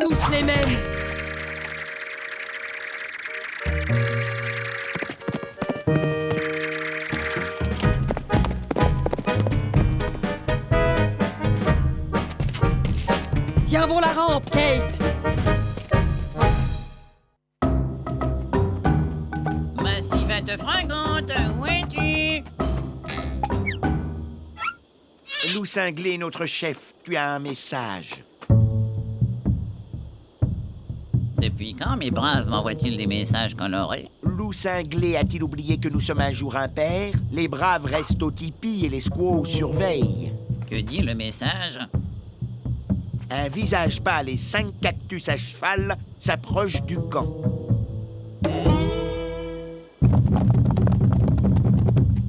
[SPEAKER 15] Tous les mêmes. Tiens bon la rampe, Kate.
[SPEAKER 8] Massivette fringante, où es-tu?
[SPEAKER 5] Loup cinglé, notre chef, tu as un message.
[SPEAKER 8] Depuis quand mes braves m'envoient-ils des messages colorés?
[SPEAKER 5] Loup cinglé a-t-il oublié que nous sommes un jour impair? Les braves restent au tipi et les squaws surveillent.
[SPEAKER 8] Que dit le message?
[SPEAKER 5] Un visage pâle et 5 cactus à cheval s'approchent du camp.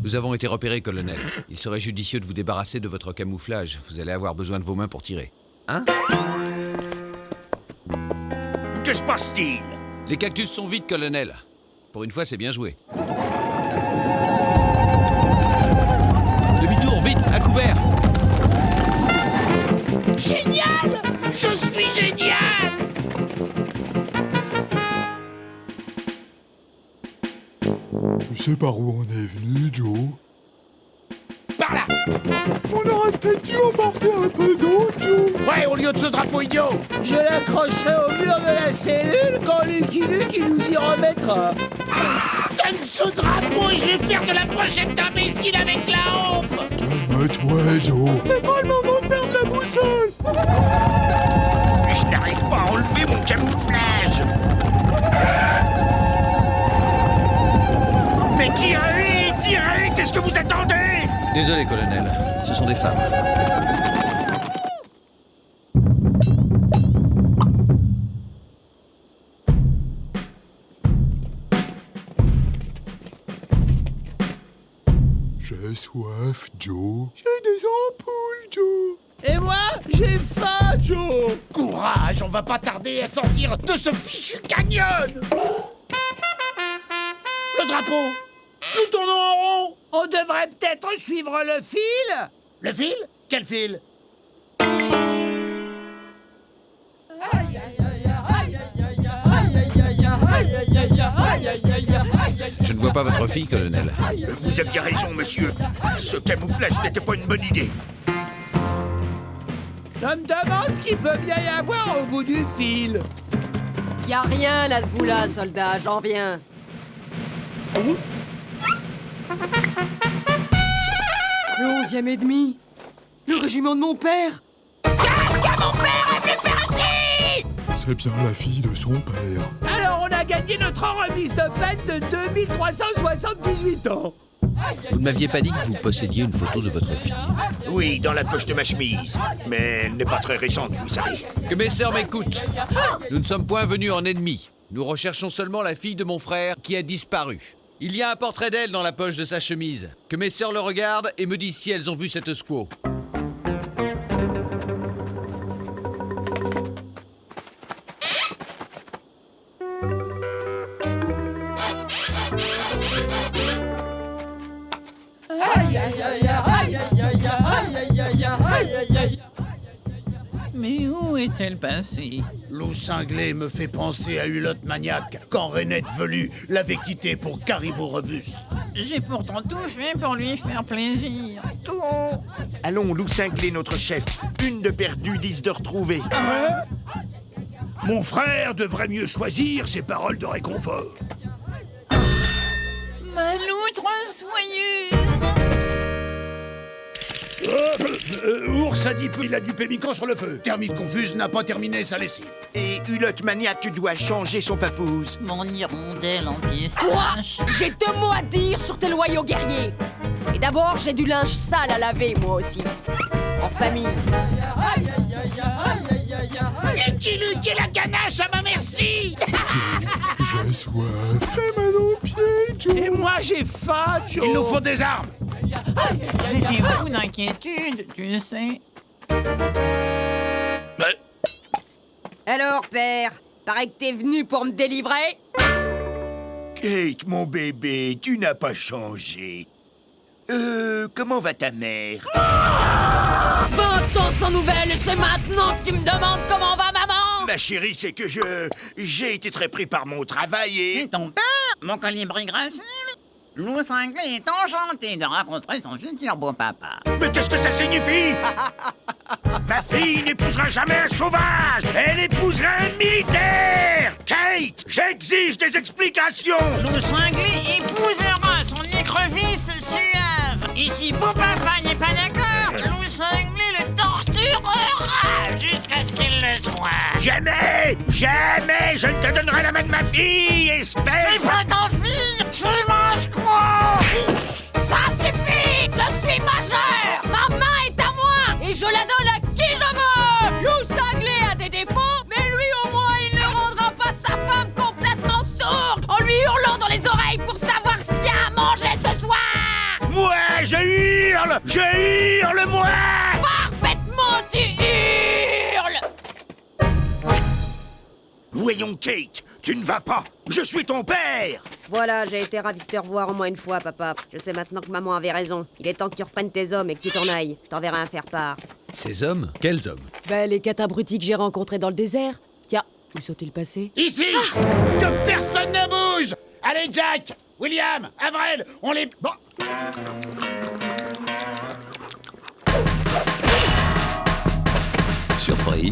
[SPEAKER 1] Nous avons été repérés, colonel. Il serait judicieux de vous débarrasser de votre camouflage. Vous allez avoir besoin de vos mains pour tirer. Hein?
[SPEAKER 5] Que se passe-t-il?
[SPEAKER 1] Les cactus sont vides, colonel. Pour une fois, c'est bien joué. Demi-tour, vite, à couvert!
[SPEAKER 13] Génial! Je suis génial!
[SPEAKER 14] Tu sais par où on est venu, Joe?
[SPEAKER 13] Par là!
[SPEAKER 14] On aurait peut-être dû emporter un peu d'eau, Joe.
[SPEAKER 13] Ouais, au lieu de ce drapeau idiot! Je l'accrocherai au mur de la cellule quand Lucky Luke il nous y remettra. Donne ce drapeau et je vais faire de la brochette d'imbécile avec la hampe!
[SPEAKER 14] Calme-toi, Joe.
[SPEAKER 13] C'est pas le moment de perdre la boussole!
[SPEAKER 5] Je n'arrive pas à enlever mon camouflage. Mais tirez, tirez, qu'est-ce que vous attendez?
[SPEAKER 1] Désolé, colonel. Ce sont des femmes.
[SPEAKER 14] J'ai soif, Joe. J'ai des ampoules, Joe.
[SPEAKER 13] Et moi, j'ai faim, Joe! Courage, on va pas tarder à sortir de ce fichu canyon! Le drapeau! Nous tournons en rond! On devrait peut-être suivre le fil! Le fil? Quel fil?
[SPEAKER 1] Je ne vois pas votre fille, colonel.
[SPEAKER 5] Vous aviez raison, monsieur. Ce camouflage n'était pas une bonne idée.
[SPEAKER 13] Je me demande ce qu'il peut bien y avoir au bout du fil.
[SPEAKER 15] Y a rien, Lasboula, soldat, j'en viens. Le 11e et demi. Le régiment de mon père. Qu'est-ce que mon père a pu faire chier?
[SPEAKER 14] C'est bien la fille de son père.
[SPEAKER 13] Alors on a gagné notre remise de peine de 2378 ans.
[SPEAKER 1] Vous ne m'aviez pas dit que vous possédiez une photo de votre fille?
[SPEAKER 5] Oui, dans la poche de ma chemise. Mais elle n'est pas très récente, vous savez.
[SPEAKER 1] Que mes sœurs m'écoutent. Nous ne sommes point venus en ennemis. Nous recherchons seulement la fille de mon frère qui a disparu. Il y a un portrait d'elle dans la poche de sa chemise. Que mes sœurs le regardent et me disent si elles ont vu cette squaw.
[SPEAKER 8] Mais où est-elle passée?
[SPEAKER 12] Loup cinglé me fait penser à Hulotte Maniaque quand Rainette Velue l'avait quitté pour Caribou Robuste.
[SPEAKER 8] J'ai pourtant tout fait pour lui faire plaisir. Tout.
[SPEAKER 9] Allons, loup cinglé, notre chef. Une de perdue, 10 de retrouvée. Mon frère devrait mieux choisir ses paroles de réconfort.
[SPEAKER 8] Ma loutre soyeuse.
[SPEAKER 9] Ours a dit il a du pémican sur le feu.
[SPEAKER 12] Thermite Confuse n'a pas terminé sa lessive.
[SPEAKER 9] Et Hulotte Maniaque doit changer son papouze.
[SPEAKER 8] Mon hirondelle en pièces.
[SPEAKER 15] Toi, j'ai 2 mots à dire sur tes loyaux guerriers. Et d'abord, j'ai du linge sale à laver, moi aussi. En famille.
[SPEAKER 3] Lucky Luke et la ganache à ma merci.
[SPEAKER 14] J'ai soif. Fais mal aux pieds, Joe.
[SPEAKER 9] Et moi j'ai faim, Joe.
[SPEAKER 12] Il nous faut des armes.
[SPEAKER 8] J'ai des fous d'inquiétude, tu sais.
[SPEAKER 15] Alors, père, paraît que t'es venu pour me délivrer?
[SPEAKER 9] Kate, mon bébé, tu n'as pas changé. Comment va ta mère?
[SPEAKER 15] 20 ans sans nouvelles et c'est maintenant que tu me demandes comment va maman?
[SPEAKER 9] Ma chérie, c'est que j'ai été très pris par mon travail et...
[SPEAKER 8] C'est ton père, mon colibri gracile. Loup cinglé est enchanté de rencontrer son futur beau-papa.
[SPEAKER 9] Mais qu'est-ce que ça signifie? Ma fille n'épousera jamais un sauvage. Elle épousera un militaire. Kate, j'exige des explications.
[SPEAKER 8] Loup cinglé épousera son écrevisse suave. Et si beau-papa n'est pas d'accord, Loup cinglé le torturera jusqu'à ce qu'il le soit.
[SPEAKER 9] Jamais, jamais je ne te donnerai la main de ma fille, espèce.
[SPEAKER 8] C'est pas t'enfuir, tu manges quoi?
[SPEAKER 15] Ça suffit! Je suis majeur! Ma main est à moi! Et je la donne à qui je veux! Loup cinglé a des défauts, mais lui au moins il ne rendra pas sa femme complètement sourde en lui hurlant dans les oreilles pour savoir ce qu'il y a à manger ce soir!
[SPEAKER 9] Moi, je hurle, moi.
[SPEAKER 15] Parfaitement, tu hurles!
[SPEAKER 9] Voyons, Kate, tu ne vas pas. Je suis ton père.
[SPEAKER 16] Voilà, j'ai été ravi de te revoir au moins une fois, papa. Je sais maintenant que maman avait raison. Il est temps que tu reprennes tes hommes et que tu t'en ailles. Je t'enverrai un faire-part.
[SPEAKER 1] Ces hommes? Quels hommes?
[SPEAKER 15] Ben, les 4 abrutis que j'ai rencontrés dans le désert. Tiens, où sont-ils passés?
[SPEAKER 12] Ici. Que personne ne bouge. Allez, Jack, William, Avril, on les... Bon.
[SPEAKER 1] Surprise.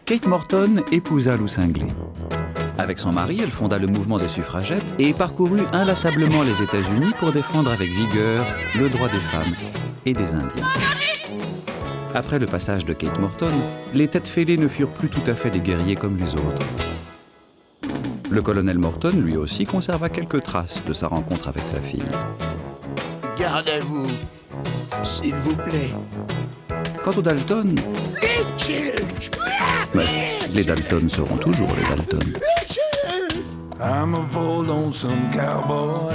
[SPEAKER 2] Kate Morton épousa Loup cinglé. Avec son mari, elle fonda le mouvement des suffragettes et parcourut inlassablement les États-Unis pour défendre avec vigueur le droit des femmes et des Indiens. Après le passage de Kate Morton, les têtes fêlées ne furent plus tout à fait des guerriers comme les autres. Le colonel Morton, lui aussi, conserva quelques traces de sa rencontre avec sa fille.
[SPEAKER 9] Garde à vous, s'il vous plaît.
[SPEAKER 2] Quant aux Dalton... Mais les Dalton seront toujours les Dalton.
[SPEAKER 11] I'm a bold lonesome cowboy.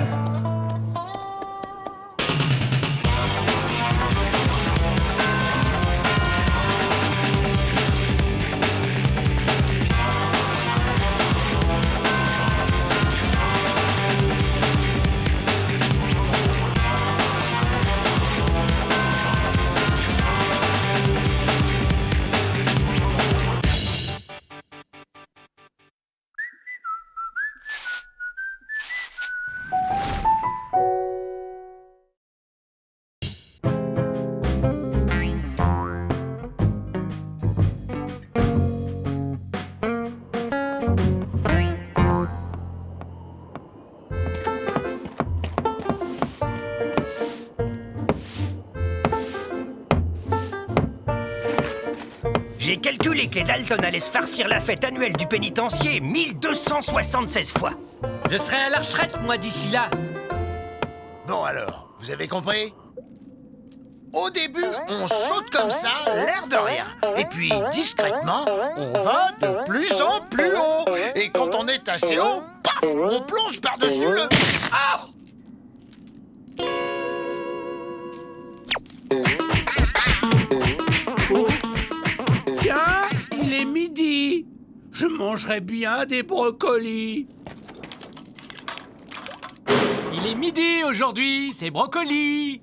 [SPEAKER 17] J'ai calculé que les Dalton allaient se farcir la fête annuelle du pénitencier 1276 fois.
[SPEAKER 7] Je serai à la retraite, moi, d'ici là.
[SPEAKER 12] Bon alors, vous avez compris? Au début, on saute comme ça, l'air de rien. Et puis, discrètement, on va de plus en plus haut. Et quand on est assez haut, paf, on plonge par-dessus le... Ah!
[SPEAKER 9] Tiens, il est midi. Je mangerais bien des brocolis.
[SPEAKER 18] Il est midi aujourd'hui, c'est brocoli.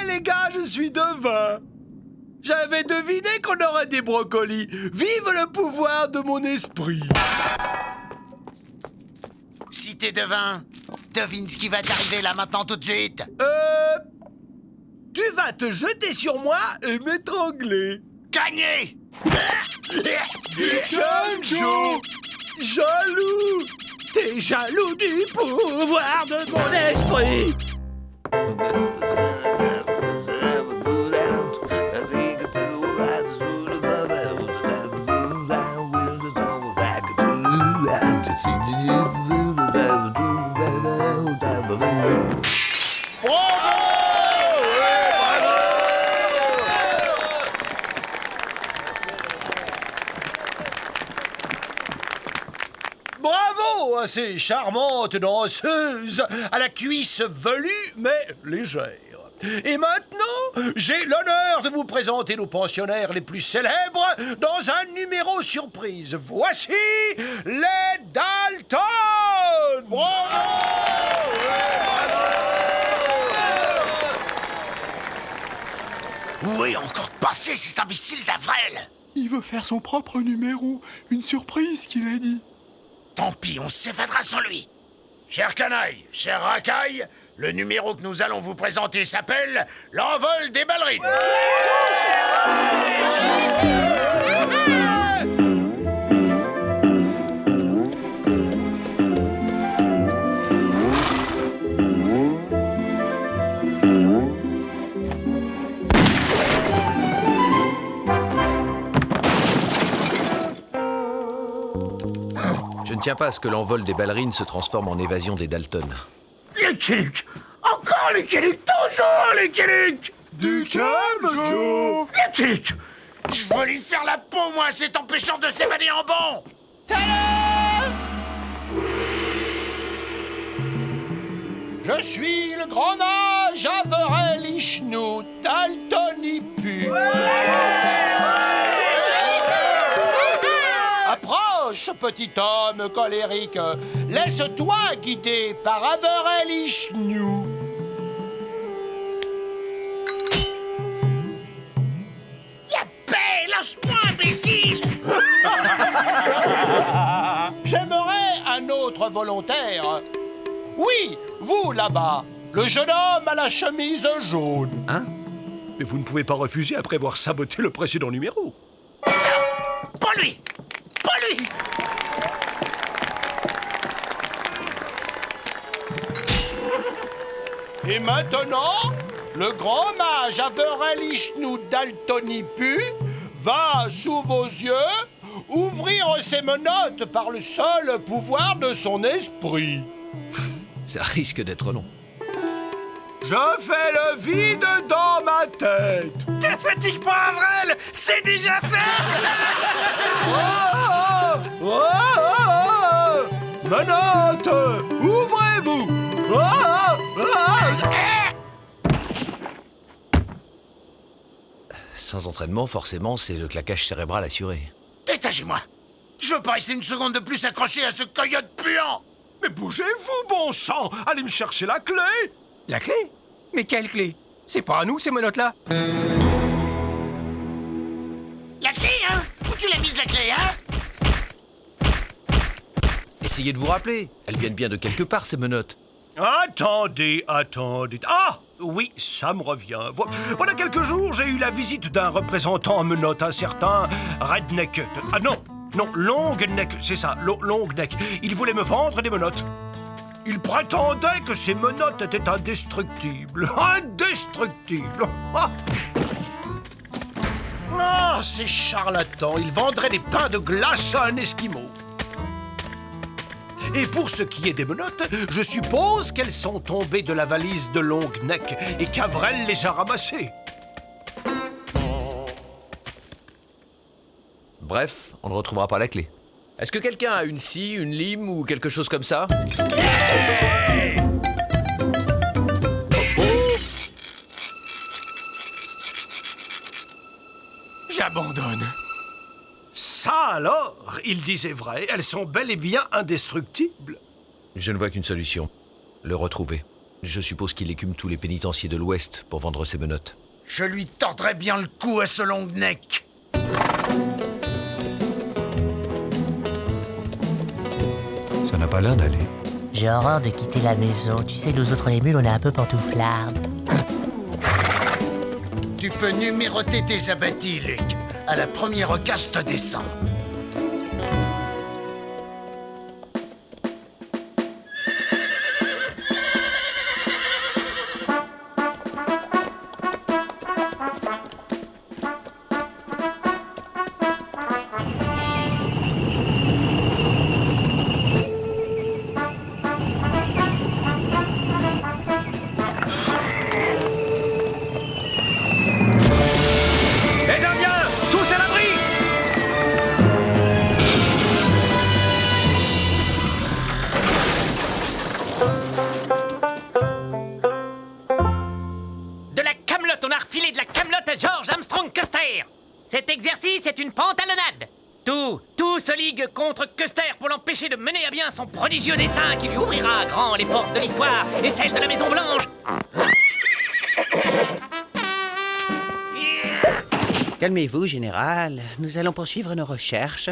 [SPEAKER 13] Les gars, je suis devin. J'avais deviné qu'on aurait des brocolis. Vive le pouvoir de mon esprit.
[SPEAKER 12] Si t'es devin, devine ce qui va t'arriver là maintenant tout de suite.
[SPEAKER 13] Tu vas te jeter sur moi et m'étrangler.
[SPEAKER 12] Gagné.
[SPEAKER 13] Joe, jaloux. T'es jaloux du pouvoir de mon esprit. Bravo à ces charmantes danseuses à la cuisse velue mais légère. Et maintenant, j'ai l'honneur de vous présenter nos pensionnaires les plus célèbres dans un numéro surprise. Voici les Dalton! Bravo!
[SPEAKER 12] Où est encore passé cet imbécile d'Avrel?
[SPEAKER 14] Il veut faire son propre numéro. Une surprise qu'il a dit.
[SPEAKER 12] Tant pis, on s'évadera sans lui. Cher canaille, cher racaille, le numéro que nous allons vous présenter s'appelle l'envol des ballerines.
[SPEAKER 1] Je ne tiens pas à ce que l'envol des ballerines se transforme en évasion des Dalton.
[SPEAKER 9] Les Kellucks! Encore les Kellucks! Toujours les Kellucks!
[SPEAKER 12] Du calme, Joe!
[SPEAKER 9] Les Kellucks!
[SPEAKER 12] Je veux lui faire la peau, moi, cet empêchant de s'évader en bon!
[SPEAKER 13] Je suis le grand mage Averell Ishnu Daltonipu. Approche, petit homme colérique. Laisse-toi guider par Averell Ishnu.
[SPEAKER 12] La paix! Lâche-moi, imbécile!
[SPEAKER 13] J'aimerais un autre volontaire. Oui, vous là-bas, le jeune homme à la chemise jaune.
[SPEAKER 1] Hein?
[SPEAKER 13] Mais vous ne pouvez pas refuser après avoir saboté le précédent numéro.
[SPEAKER 12] Pas lui! Pas lui!
[SPEAKER 13] Et maintenant, le grand mage Averell Ishnu Daltonipu va, sous vos yeux, ouvrir ses menottes par le seul pouvoir de son esprit.
[SPEAKER 1] Ça risque d'être long.
[SPEAKER 13] Je fais le vide dans ma tête.
[SPEAKER 9] Te fatigue pas, Avrel! C'est déjà fait!
[SPEAKER 13] Menottes, ouvrez-vous!
[SPEAKER 1] Sans entraînement, forcément, c'est le claquage cérébral assuré.
[SPEAKER 12] Détachez-moi! Je veux pas rester une seconde de plus accroché à ce coyote puant!
[SPEAKER 13] Mais bougez-vous, bon sang! Allez me chercher la clé!
[SPEAKER 17] La clé? Mais quelle clé? C'est pas à nous, ces menottes-là.
[SPEAKER 12] La clé, hein? Où tu l'as mise, la clé, hein?
[SPEAKER 1] Essayez de vous rappeler. Elles viennent bien de quelque part, ces menottes.
[SPEAKER 13] Attendez. Ah! Oui, ça me revient. Voilà quelques jours, j'ai eu la visite d'un représentant en menottes, un certain Redneck. Ah non, Longneck, c'est ça, Longneck. Il voulait me vendre des menottes. Il prétendait que ces menottes étaient indestructibles. Indestructibles! Ah, ces charlatans, ils vendraient des pains de glace à un Esquimau. Et pour ce qui est des menottes, je suppose qu'elles sont tombées de la valise de Longneck et qu'Avrel les a ramassées.
[SPEAKER 1] Bref, on ne retrouvera pas la clé. Est-ce que quelqu'un a une scie, une lime ou quelque chose comme ça?
[SPEAKER 9] alors, il disait vrai, elles sont bel et bien indestructibles.
[SPEAKER 1] Je ne vois qu'une solution. Le retrouver. Je suppose qu'il écume tous les pénitenciers de l'Ouest pour vendre ses menottes.
[SPEAKER 12] Je lui tordrai bien le cou à ce long neck.
[SPEAKER 2] Ça n'a pas l'air d'aller.
[SPEAKER 19] J'ai horreur de quitter la maison. Tu sais, nous autres les mules, on est un peu pantouflards.
[SPEAKER 12] Tu peux numéroter tes abattis, Luc. À la première caste descend.
[SPEAKER 9] Les Indiens, tous à l'abri!
[SPEAKER 6] De la camelote, on a refilé de la camelote à George Armstrong Custer. Cet exercice est une pantalonnade. Tout se ligue contre Custer pour l'empêcher de mener à bien son prodigieux dessein qui lui ouvrira grand les portes de l'histoire et celles de la Maison Blanche.
[SPEAKER 20] Calmez-vous, Général. Nous allons poursuivre nos recherches.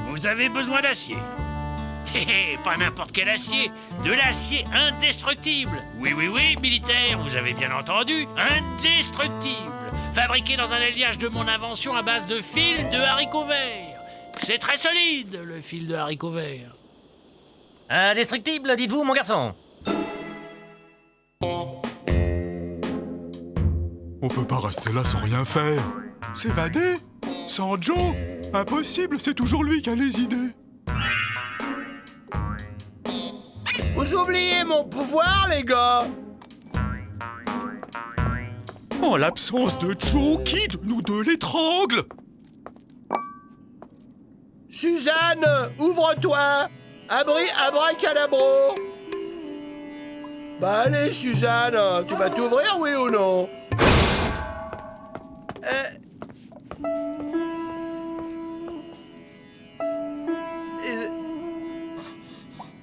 [SPEAKER 5] Vous avez besoin d'acier. Pas n'importe quel acier, de l'acier indestructible. Oui, militaire, vous avez bien entendu, indestructible. Fabriqué dans un alliage de mon invention à base de fil de haricots verts. C'est très solide, le fil de haricots verts.
[SPEAKER 6] Indestructible, dites-vous, mon garçon.
[SPEAKER 14] On peut pas rester là sans rien faire. S'évader? Sans Joe? Impossible, c'est toujours lui qui a les idées.
[SPEAKER 13] Vous oubliez mon pouvoir, les gars?
[SPEAKER 14] En l'absence de Joe, qui de nous deux l'étrangle?
[SPEAKER 13] Suzanne, ouvre-toi! Abracadabro! Bah allez, Suzanne, tu vas t'ouvrir, oui ou non?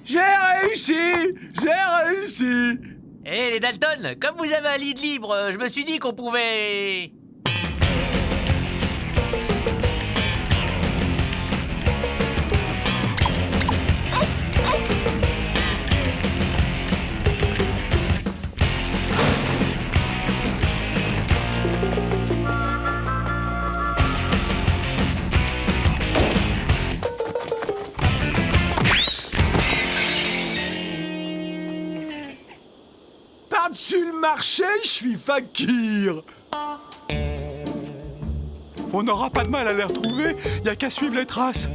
[SPEAKER 13] J'ai réussi!
[SPEAKER 18] Eh les Dalton, comme vous avez un lit libre, je me suis dit qu'on pouvait...
[SPEAKER 13] Par-dessus le marché, je suis fakir!
[SPEAKER 14] On n'aura pas de mal à les retrouver, y a qu'à suivre les traces.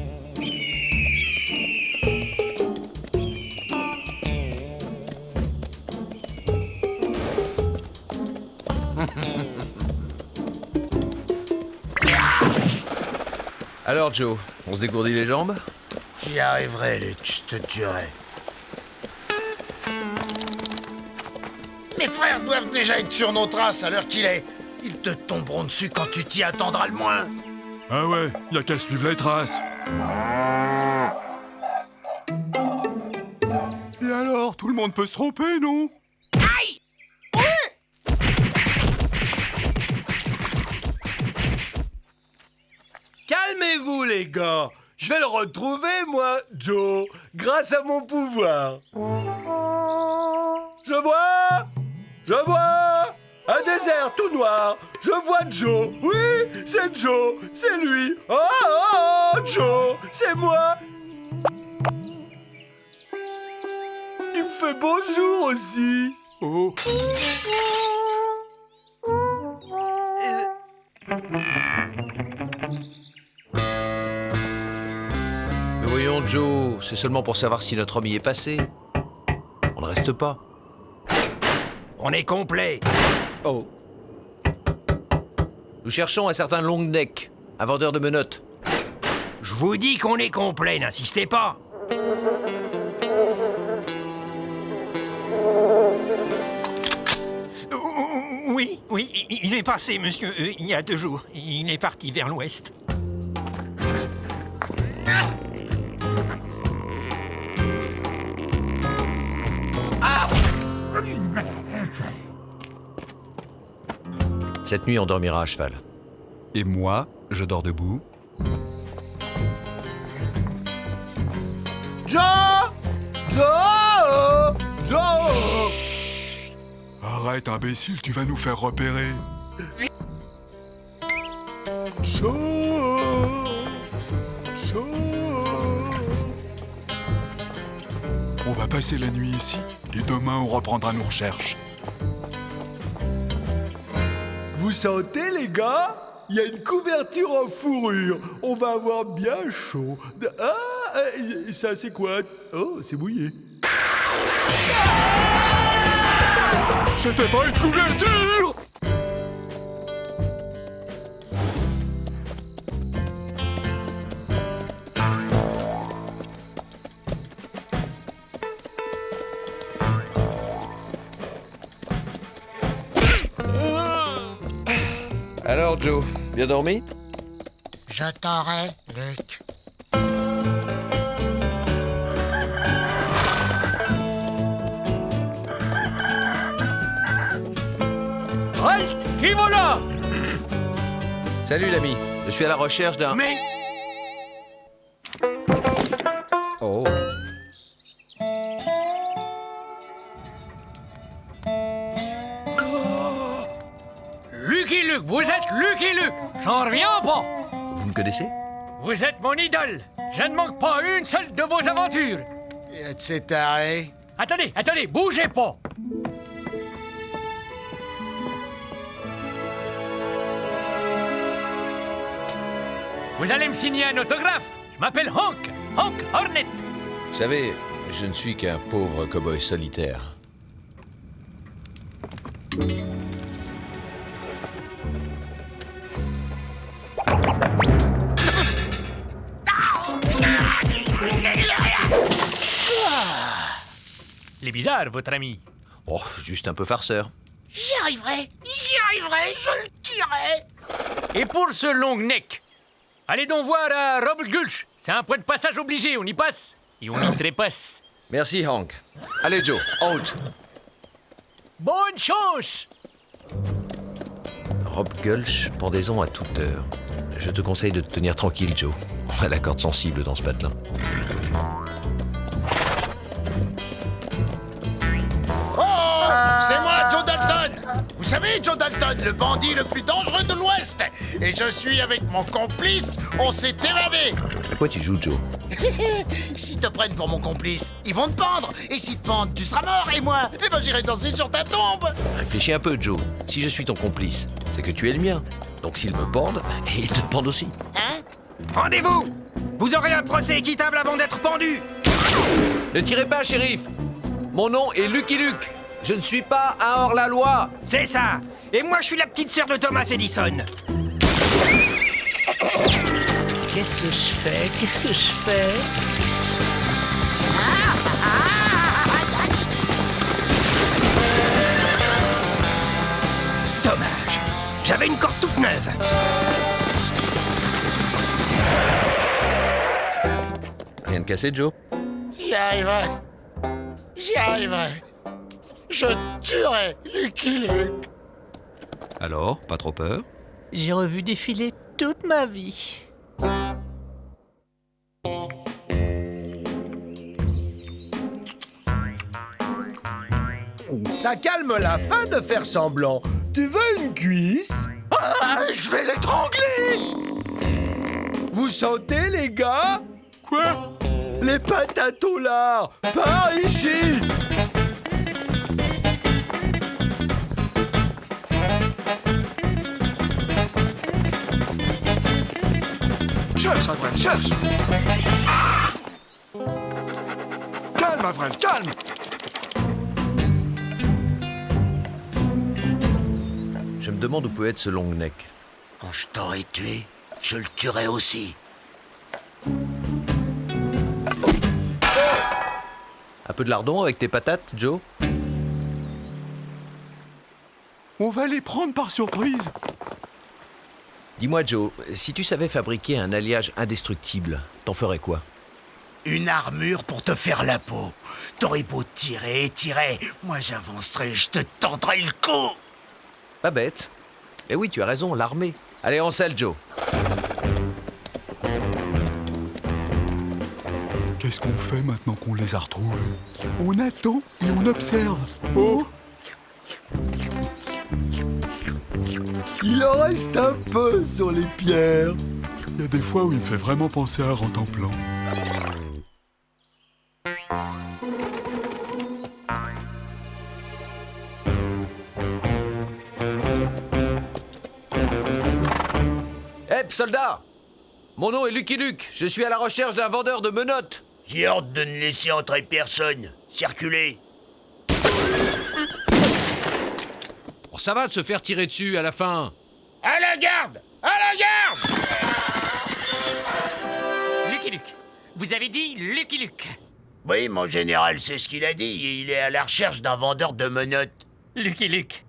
[SPEAKER 1] Alors, Joe, on se dégourdit les jambes?
[SPEAKER 12] J'y arriverai, Luc, je te tuerai. Mes frères doivent déjà être sur nos traces à l'heure qu'il est. Ils te tomberont dessus quand tu t'y attendras le moins.
[SPEAKER 14] Ah ouais, y a qu'à suivre les traces. Et alors, tout le monde peut se tromper, non?
[SPEAKER 8] Aïe!
[SPEAKER 13] Calmez-vous, les gars! Je vais le retrouver, moi, Joe, grâce à mon pouvoir. Je vois un désert tout noir. Je vois Joe. Oui, c'est Joe. C'est lui. Oh, Joe, c'est moi. Il me fait bonjour aussi. Oh.
[SPEAKER 1] Mais voyons, Joe, c'est seulement pour savoir si notre homme y est passé. On ne reste pas.
[SPEAKER 17] On est complet.
[SPEAKER 1] Oh. Nous cherchons un certain long neck, un vendeur de menottes.
[SPEAKER 17] Je vous dis qu'on est complet, n'insistez pas. Oui, il est passé, monsieur, il y a 2 jours. Il est parti vers l'ouest.
[SPEAKER 1] Cette nuit, on dormira à cheval.
[SPEAKER 2] Et moi, je dors debout.
[SPEAKER 9] Joe! Joe! Joe!
[SPEAKER 14] Arrête, imbécile, tu vas nous faire repérer.
[SPEAKER 9] Joe! Joe!
[SPEAKER 14] On va passer la nuit ici et demain on reprendra nos recherches.
[SPEAKER 9] Vous sentez, les gars? Il y a une couverture en fourrure. On va avoir bien chaud. Ah, ça c'est quoi? Oh, c'est mouillé.
[SPEAKER 14] C'était pas une couverture!
[SPEAKER 1] Alors, Joe, bien dormi?
[SPEAKER 12] Je t'aurai, Luc.
[SPEAKER 18] Halt! Qui va là?
[SPEAKER 1] Salut, l'ami. Je suis à la recherche d'un...
[SPEAKER 18] Mais...
[SPEAKER 1] Oh.
[SPEAKER 18] Lucky Luke, vous êtes Lucky Luke! J'en reviens pas!
[SPEAKER 1] Vous me connaissez?
[SPEAKER 18] Vous êtes mon idole! Je ne manque pas une seule de vos aventures!
[SPEAKER 12] C'est taré.
[SPEAKER 18] Attendez, bougez pas! Vous allez me signer un autographe? Je m'appelle Hank Hornet!
[SPEAKER 1] Vous savez, je ne suis qu'un pauvre cow-boy solitaire.
[SPEAKER 18] Il est bizarre, votre ami.
[SPEAKER 1] Oh, juste un peu farceur.
[SPEAKER 8] J'y arriverai, je le tuerai.
[SPEAKER 18] Et pour ce long neck, allez donc voir à Rob Gulch. C'est un point de passage obligé, on y passe et on y trépasse.
[SPEAKER 1] Merci, Hank. Allez, Joe, haute.
[SPEAKER 18] Bonne chance!
[SPEAKER 1] Rob Gulch, pendaison à toute heure. Je te conseille de te tenir tranquille, Joe. On a la corde sensible dans ce patelin.
[SPEAKER 12] Oh! C'est moi, Joe Dalton! Vous savez, Joe Dalton, le bandit le plus dangereux de l'Ouest! Et je suis avec mon complice, on s'est évadé!
[SPEAKER 1] À quoi tu joues, Joe?
[SPEAKER 12] S'ils te prennent pour mon complice, ils vont te pendre! Et s'ils te pendent, tu seras mort, et moi, eh ben j'irai danser sur ta tombe!
[SPEAKER 1] Réfléchis un peu, Joe. Si je suis ton complice, c'est que tu es le mien. Donc s'ils me pendent, ils te pendent aussi.
[SPEAKER 12] Hein?
[SPEAKER 17] Rendez-vous! Vous aurez un procès équitable avant d'être pendu!
[SPEAKER 1] Ne tirez pas, shérif! Mon nom est Lucky Luke. Je ne suis pas un hors-la-loi.
[SPEAKER 17] C'est ça! Et moi, je suis la petite sœur de Thomas Edison.
[SPEAKER 19] Qu'est-ce que je fais?
[SPEAKER 17] Dommage. J'avais une corde toute neuve.
[SPEAKER 1] Rien de cassé, Joe?
[SPEAKER 12] J'y arriverai. J'y arriverai. Je tuerai Lucky Luke.
[SPEAKER 2] Alors, pas trop peur?
[SPEAKER 19] J'ai revu défiler toute ma vie.
[SPEAKER 9] Ça calme la faim de faire semblant. Tu veux une cuisse?
[SPEAKER 12] Ah, je vais l'étrangler!
[SPEAKER 9] Vous sentez, les gars?
[SPEAKER 14] Quoi?
[SPEAKER 9] Les patates au lard, par ici!
[SPEAKER 14] Cherche, Alfred, cherche! Calme, Alfred, calme!
[SPEAKER 1] Je me demande où peut être ce long neck.
[SPEAKER 12] Quand je t'aurai tué, je le tuerai aussi.
[SPEAKER 1] Un peu de lardon avec tes patates, Joe?
[SPEAKER 14] On va les prendre par surprise.
[SPEAKER 1] Dis-moi, Joe, si tu savais fabriquer un alliage indestructible, t'en ferais quoi?
[SPEAKER 12] Une armure pour te faire la peau. T'aurais beau tirer et tirer, moi j'avancerai, je te tendrai le cou.
[SPEAKER 1] Pas bête. Eh oui, tu as raison, l'armée. Allez, en selle, Joe.
[SPEAKER 14] Qu'est-ce qu'on fait maintenant qu'on les a retrouvés? On attend et on observe. Oh!
[SPEAKER 11] Il en reste un peu sur les pierres.
[SPEAKER 14] Il y a des fois où il me fait vraiment penser à Rantanplan.
[SPEAKER 1] Hé, soldat! Mon nom est Lucky Luke. Je suis à la recherche d'un vendeur de menottes.
[SPEAKER 5] J'ai ordre de ne laisser entrer personne. Circulez.
[SPEAKER 1] Oh, ça va de se faire tirer dessus à la fin.
[SPEAKER 5] À la garde! À la garde!
[SPEAKER 18] Lucky Luke. Vous avez dit Lucky Luke.
[SPEAKER 5] Oui, mon général, c'est ce qu'il a dit. Il est à la recherche d'un vendeur de menottes.
[SPEAKER 18] Lucky Luke.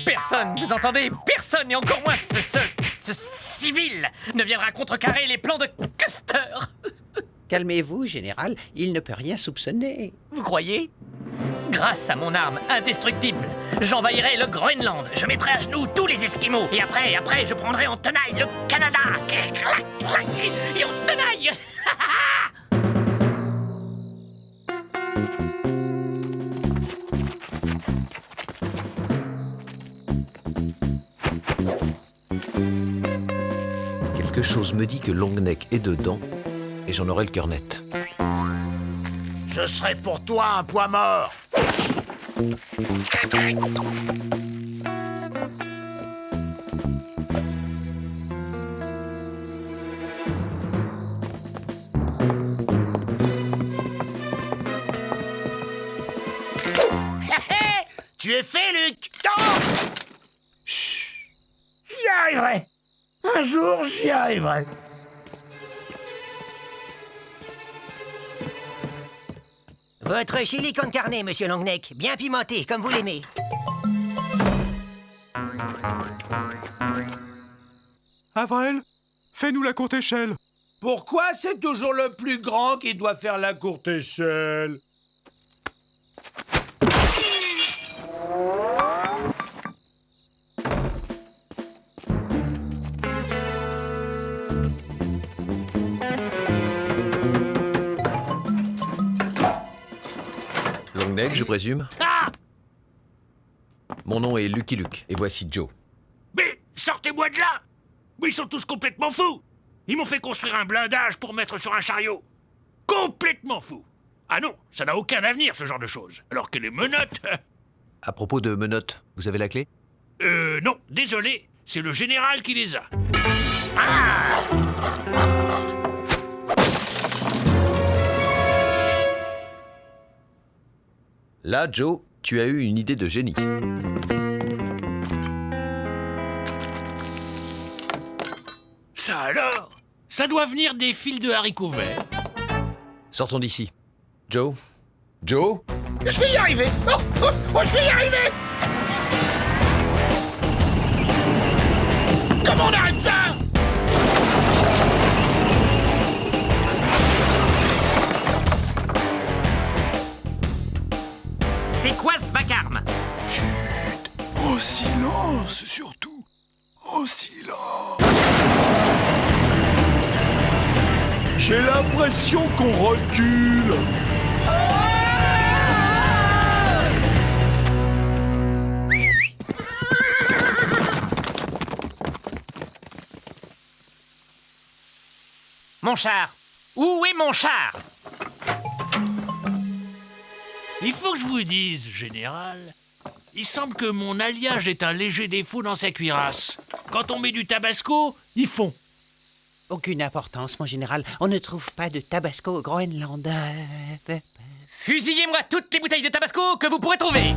[SPEAKER 18] Personne, vous entendez? Personne, et encore moins ce civil, ne viendra contrecarrer les plans de Custer.
[SPEAKER 20] Calmez-vous, général, il ne peut rien soupçonner.
[SPEAKER 18] Vous croyez? Grâce à mon arme indestructible, j'envahirai le Groenland, je mettrai à genoux tous les Esquimaux, et après, je prendrai en tenaille le Canada. Et en tenaille.
[SPEAKER 1] Quelque chose me dit que Longneck est dedans, et j'en aurai le cœur net.
[SPEAKER 12] Je serai pour toi un poids mort.
[SPEAKER 5] Tu es fait, Luc.
[SPEAKER 9] J'y arriverai. Un jour, j'y arriverai.
[SPEAKER 17] Votre chili con carne, monsieur Longneck. Bien pimenté, comme vous l'aimez.
[SPEAKER 14] Avril, fais-nous la courte échelle.
[SPEAKER 9] Pourquoi c'est toujours le plus grand qui doit faire la courte échelle?
[SPEAKER 1] Longneck, je présume.
[SPEAKER 5] Ah!
[SPEAKER 1] Mon nom est Lucky Luke, et voici Joe.
[SPEAKER 5] Mais sortez-moi de là! Mais ils sont tous complètement fous! Ils m'ont fait construire un blindage pour mettre sur un chariot. Complètement fous! Ah non, ça n'a aucun avenir, ce genre de choses. Alors que les menottes...
[SPEAKER 1] À propos de menottes, vous avez la clé?
[SPEAKER 5] Non, désolé, c'est le général qui les a. Ah!
[SPEAKER 1] Là, Joe, tu as eu une idée de génie.
[SPEAKER 5] Ça alors? Ça doit venir des fils de haricots verts.
[SPEAKER 1] Sortons d'ici. Joe? Joe?
[SPEAKER 9] Je vais y arriver. Oh, je vais y arriver. Comment on arrête ça?
[SPEAKER 18] C'est quoi ce vacarme?
[SPEAKER 14] Chut! Au silence, surtout! Au silence!
[SPEAKER 11] J'ai l'impression qu'on recule.
[SPEAKER 18] Mon char! Où est mon char?
[SPEAKER 5] Il faut que je vous dise, général, il semble que mon alliage est un léger défaut dans sa cuirasse. Quand on met du tabasco, ils fond.
[SPEAKER 20] Aucune importance, mon général. On ne trouve pas de tabasco au Groenland.
[SPEAKER 18] Fusillez-moi toutes les bouteilles de tabasco que vous pourrez trouver!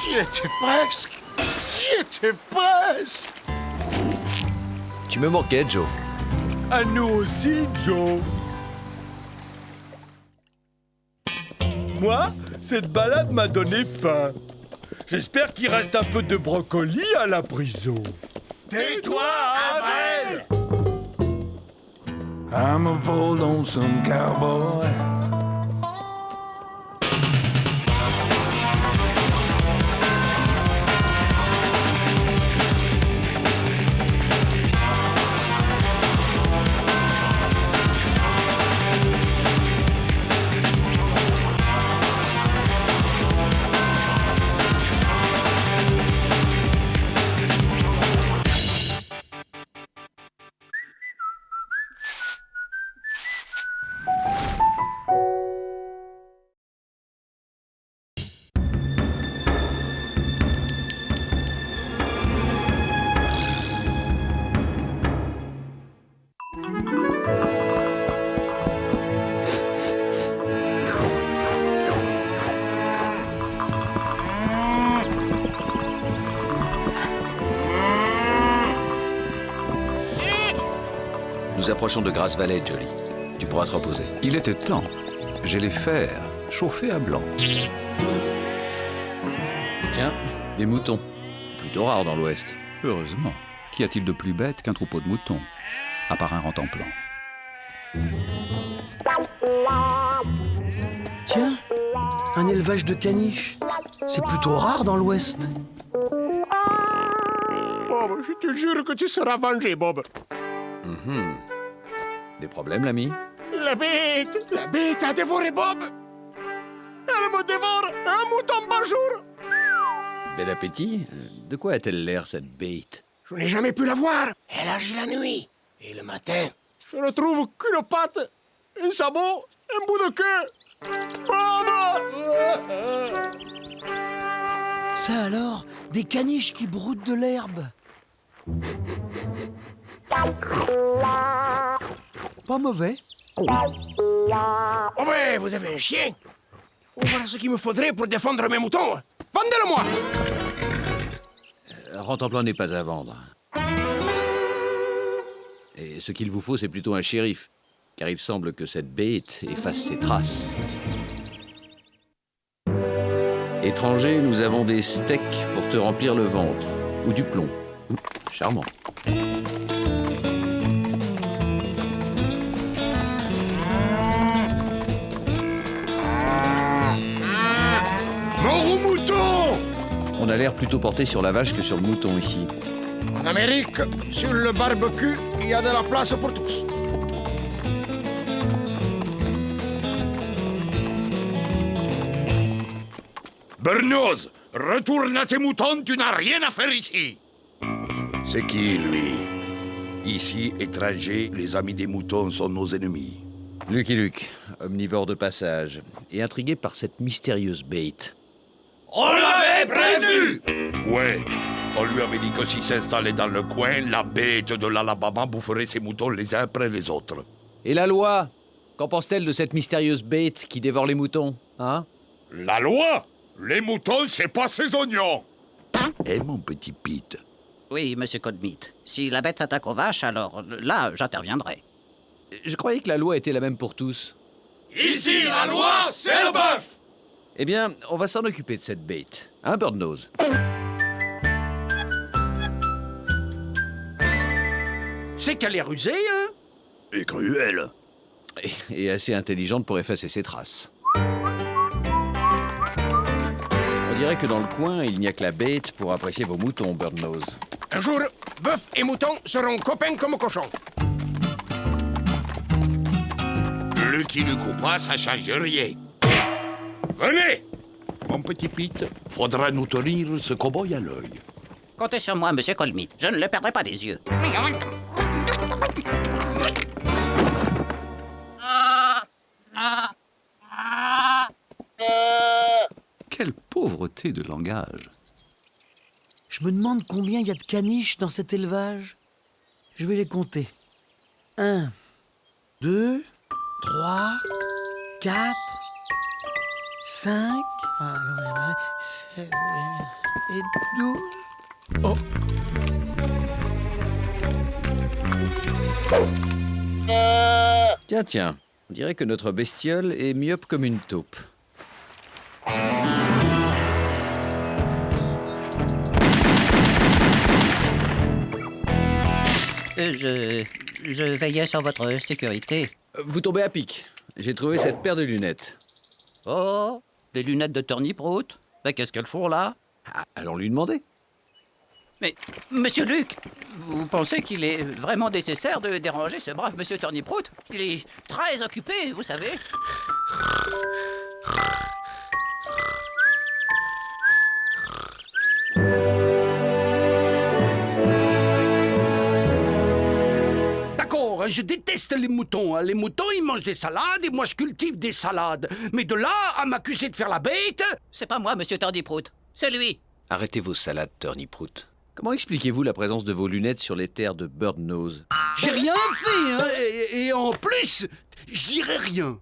[SPEAKER 12] J'y étais presque. J'y étais presque.
[SPEAKER 1] Tu me manquais, Joe.
[SPEAKER 9] À nous aussi, Joe. Moi, cette balade m'a donné faim. J'espère qu'il reste un peu de brocoli à la prison. Tais-toi, Avril!
[SPEAKER 21] I'm a bold lonesome cowboy.
[SPEAKER 1] Nous approchons de Grass Valley, Jolly. Tu pourras te reposer.
[SPEAKER 2] Il était temps. J'ai les fers chauffés à blanc.
[SPEAKER 1] Tiens, des moutons. Plutôt rares dans l'Ouest.
[SPEAKER 2] Heureusement. Qu'y a-t-il de plus bête qu'un troupeau de moutons? À part un rentemplant.
[SPEAKER 11] Tiens, un élevage de caniches. C'est plutôt rare dans l'Ouest.
[SPEAKER 9] Bob, je te jure que tu seras vengé, Bob.
[SPEAKER 1] Des problèmes, l'ami?
[SPEAKER 9] La bête a dévoré Bob. Elle me dévore un mouton par jour.
[SPEAKER 1] Bel appétit. De quoi a-t-elle l'air, cette bête?
[SPEAKER 9] Je n'ai jamais pu la voir. Elle agit la nuit. Et le matin, je ne trouve qu'une patte, un sabot, un bout de queue. Bob!
[SPEAKER 11] Ça alors, des caniches qui broutent de l'herbe. Pas mauvais.
[SPEAKER 9] Oh mais vous avez un chien. Voilà ce qu'il me faudrait pour défendre mes moutons. Vendez-le-moi.
[SPEAKER 1] Rentemplant n'est pas à vendre. Et ce qu'il vous faut, c'est plutôt un shérif. Car il semble que cette bête efface ses traces. Étranger, nous avons des steaks pour te remplir le ventre. Ou du plomb. Charmant.
[SPEAKER 9] Mort au mouton!
[SPEAKER 1] On a l'air plutôt porté sur la vache que sur le mouton ici.
[SPEAKER 9] En Amérique, sur le barbecue, il y a de la place pour tous.
[SPEAKER 22] Bernoz, retourne à tes moutons, tu n'as rien à faire ici. C'est qui, lui? Ici, étrangers, les amis des moutons sont nos ennemis.
[SPEAKER 1] Lucky Luke, omnivore de passage, et intrigué par cette mystérieuse bête.
[SPEAKER 22] On l'avait prévenu! Ouais, on lui avait dit que s'il s'installait dans le coin, la bête de l'Alabama boufferait ses moutons les uns après les autres.
[SPEAKER 1] Et la loi? Qu'en pense-t-elle de cette mystérieuse bête qui dévore les moutons, hein?
[SPEAKER 22] La loi? Les moutons, c'est pas ses oignons!
[SPEAKER 12] Eh, mon petit Pete?
[SPEAKER 23] Oui, monsieur Codmeat. Si la bête s'attaque aux vaches, alors là, j'interviendrai.
[SPEAKER 1] Je croyais que la loi était la même pour tous.
[SPEAKER 22] Ici, la loi, c'est le bœuf!
[SPEAKER 1] Eh bien, on va s'en occuper de cette bête. Hein, Birdnose?
[SPEAKER 9] C'est qu'elle est rusée, hein?
[SPEAKER 22] Et cruelle.
[SPEAKER 1] Et assez intelligente pour effacer ses traces. On dirait que dans le coin, il n'y a que la bête pour apprécier vos moutons, Birdnose.
[SPEAKER 9] Un jour, bœuf et mouton seront copains comme cochons.
[SPEAKER 22] Lucky Luke ou pas, ça change rien. Venez! Mon petit Pete, faudra nous tenir ce cow-boy à l'œil.
[SPEAKER 23] Comptez sur moi, monsieur Colmeat. Je ne le perdrai pas des yeux.
[SPEAKER 2] Quelle pauvreté de langage.
[SPEAKER 11] Je me demande combien il y a de caniches dans cet élevage. Je vais les compter. 1, 2, 3, 4, 5, 7 et 12. Oh!
[SPEAKER 1] Tiens, tiens, on dirait que notre bestiole est myope comme une taupe.
[SPEAKER 23] Je veillais sur votre sécurité.
[SPEAKER 1] Vous tombez à pic. J'ai trouvé cette paire de lunettes.
[SPEAKER 23] Oh, des lunettes de Turniproot? Mais qu'est-ce qu'elles font là?
[SPEAKER 1] Ah, allons lui demander.
[SPEAKER 23] Mais, monsieur Luc, vous pensez qu'il est vraiment nécessaire de déranger ce brave monsieur Turniproot? Il est très occupé, vous savez.
[SPEAKER 9] D'accord, je déteste les moutons. Les moutons, ils mangent des salades et moi, je cultive des salades. Mais de là à m'accuser de faire la bête...
[SPEAKER 23] C'est pas moi, monsieur Turniproot. C'est lui.
[SPEAKER 1] Arrêtez vos salades, Turniproot. Comment expliquez-vous la présence de vos lunettes sur les terres de Birdnose?
[SPEAKER 9] J'ai rien fait, hein, et en plus, je dirais rien.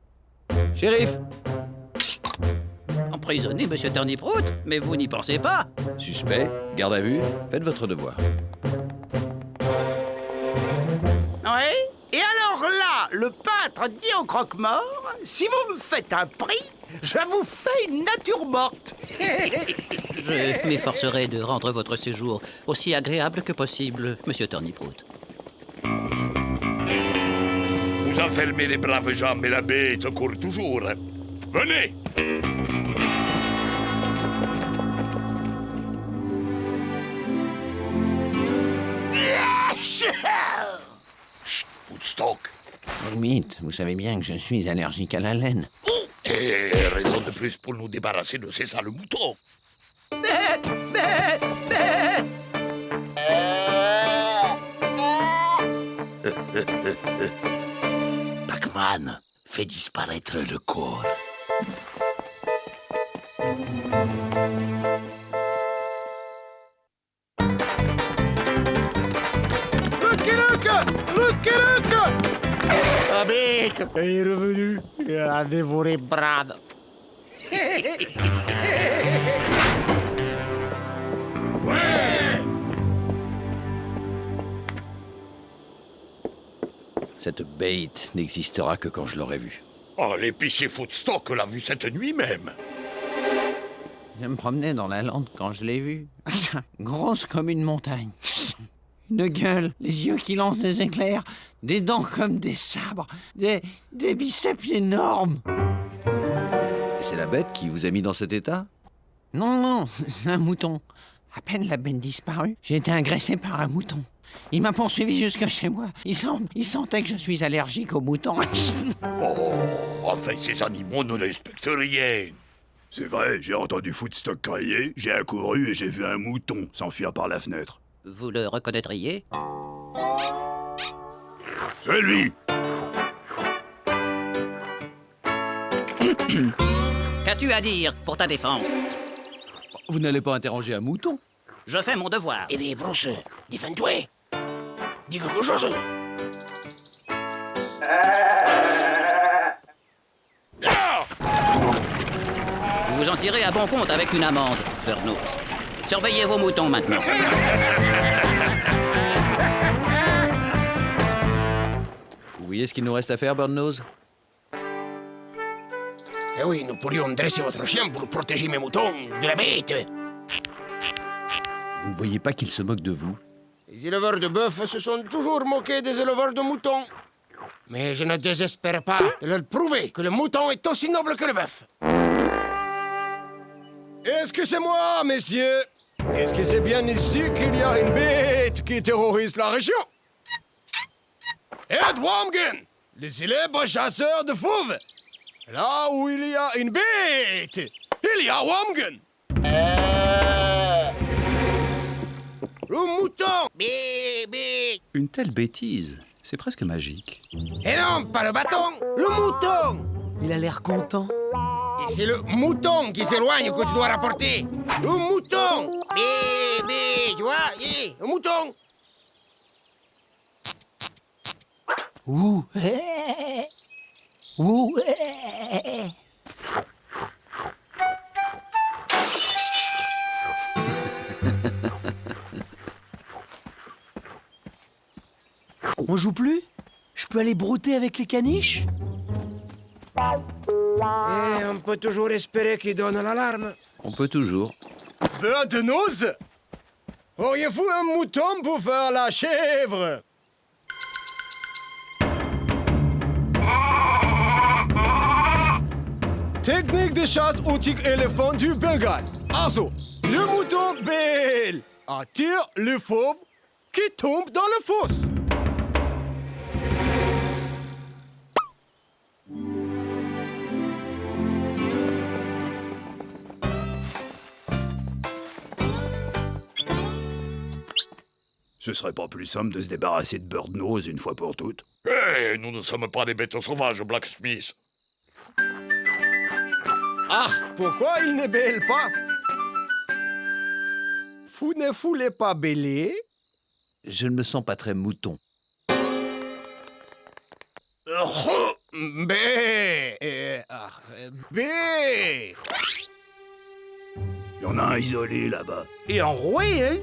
[SPEAKER 1] Shérif!
[SPEAKER 23] Emprisonné, monsieur Turniproot? Mais vous n'y pensez pas?
[SPEAKER 1] Suspect, garde à vue, faites votre devoir.
[SPEAKER 13] Oui? Et alors là, le peintre dit au croque-mort, si vous me faites un prix, je vous fais une nature morte.
[SPEAKER 23] Je m'efforcerai de rendre votre séjour aussi agréable que possible, monsieur Turniproot.
[SPEAKER 22] Vous enfermez les braves gens, mais la bête court toujours. Venez! Chut, Woodstock.
[SPEAKER 3] Limite, vous savez bien que je suis allergique à la laine.
[SPEAKER 22] Et raison de plus pour nous débarrasser de ces sales moutons. Pac-Man, fais disparaître le corps.
[SPEAKER 13] Lucky Luke! Lucky Luke! La bête est revenue et a dévoré Brad.
[SPEAKER 1] Cette bête n'existera que quand je l'aurai vue.
[SPEAKER 22] Oh, l'épicier Footstock l'a vu cette nuit même.
[SPEAKER 3] Je me promenais dans la lande quand je l'ai vue. Grosse comme une montagne. Une gueule, les yeux qui lancent des éclairs, des dents comme des sabres, des biceps énormes.
[SPEAKER 1] Et c'est la bête qui vous a mis dans cet état?
[SPEAKER 3] Non, c'est un mouton. À peine la bête disparue, j'ai été agressé par un mouton. Il m'a poursuivi jusque chez moi. Il sentait que je suis allergique aux moutons.
[SPEAKER 22] Oh, enfin, ces animaux ne respectent rien.
[SPEAKER 14] C'est vrai, j'ai entendu Footstock crier, j'ai accouru et j'ai vu un mouton s'enfuir par la fenêtre.
[SPEAKER 23] Vous le reconnaîtriez?
[SPEAKER 22] C'est lui!
[SPEAKER 23] Qu'as-tu à dire pour ta défense?
[SPEAKER 1] Vous n'allez pas interroger un mouton?
[SPEAKER 23] Je fais mon devoir.
[SPEAKER 5] Eh bien, Bruce, défends-toi. Dis quelque chose.
[SPEAKER 23] Vous vous en tirez à bon compte avec une amende, Birdnose. Surveillez vos moutons maintenant.
[SPEAKER 1] Vous voyez ce qu'il nous reste à faire, Birdnose?
[SPEAKER 5] Eh oui, nous pourrions dresser votre chien pour protéger mes moutons de la bête.
[SPEAKER 1] Vous ne voyez pas qu'il se moque de vous?
[SPEAKER 5] Les éleveurs de bœufs se sont toujours moqués des éleveurs de moutons. Mais je ne désespère pas de leur prouver que le mouton est aussi noble que le bœuf.
[SPEAKER 4] Est-ce que c'est moi, messieurs? Est-ce que c'est bien ici qu'il y a une bête qui terrorise la région? Ed Wamgen, le célèbre chasseur de fauves. Là où il y a une bête, il y a Wamgen.
[SPEAKER 5] Le mouton! Bé.
[SPEAKER 2] Une telle bêtise, c'est presque magique.
[SPEAKER 5] Et non, pas le bâton, le mouton!
[SPEAKER 11] Il a l'air content.
[SPEAKER 5] Et c'est le mouton qui s'éloigne que tu dois rapporter. Le mouton! Bé, tu vois? Le mouton!
[SPEAKER 11] Ouh. Ouh. On joue plus? Je
[SPEAKER 13] peux aller brouter avec les caniches?
[SPEAKER 4] Et on peut toujours espérer qu'il donne l'alarme.
[SPEAKER 1] On peut toujours.
[SPEAKER 4] Beurre-de-noz, auriez-vous un mouton pour faire la chèvre? Technique de chasse au tigre éléphant du Bengale. Also, le mouton belle attire le fauve qui tombe dans le fosse.
[SPEAKER 9] Ce serait pas plus simple de se débarrasser de Bird-Nose une fois pour toutes?
[SPEAKER 22] Hé, nous ne sommes pas des bêtes sauvages, Blacksmith.
[SPEAKER 4] Ah, pourquoi il ne bêle pas? Vous ne voulez pas bêler?
[SPEAKER 1] Je ne me sens pas très mouton.
[SPEAKER 4] Bé! Bé!
[SPEAKER 9] Il y en a un isolé là-bas.
[SPEAKER 13] Et enroué, hein?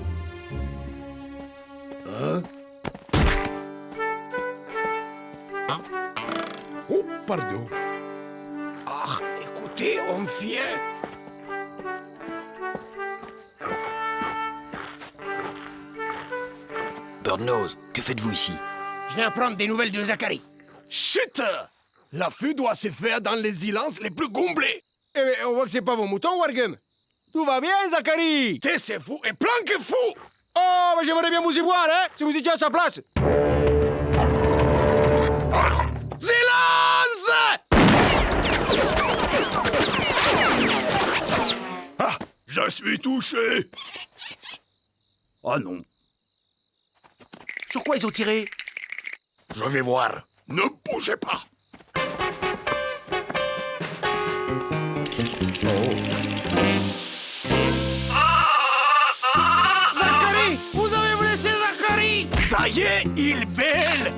[SPEAKER 4] Oh, pardon. Ah, écoutez, on vient.
[SPEAKER 1] Bird-Nose, que faites-vous ici?
[SPEAKER 17] Je viens prendre des nouvelles de Zachary.
[SPEAKER 4] Chut! L'affût doit se faire dans les silences les plus comblés. Eh bien, on voit que c'est pas vos moutons, Wargame. Tout va bien, Zachary? Taisez-vous et planquez-vous! Oh, mais j'aimerais bien vous y voir, hein, si vous étiez à sa place. Silence!
[SPEAKER 9] Ah, je suis touché. Ah non.
[SPEAKER 17] Sur quoi ils ont tiré?
[SPEAKER 22] Je vais voir. Ne bougez pas.
[SPEAKER 4] Zachary! Vous avez blessé Zachary! Ça y est, il bêle!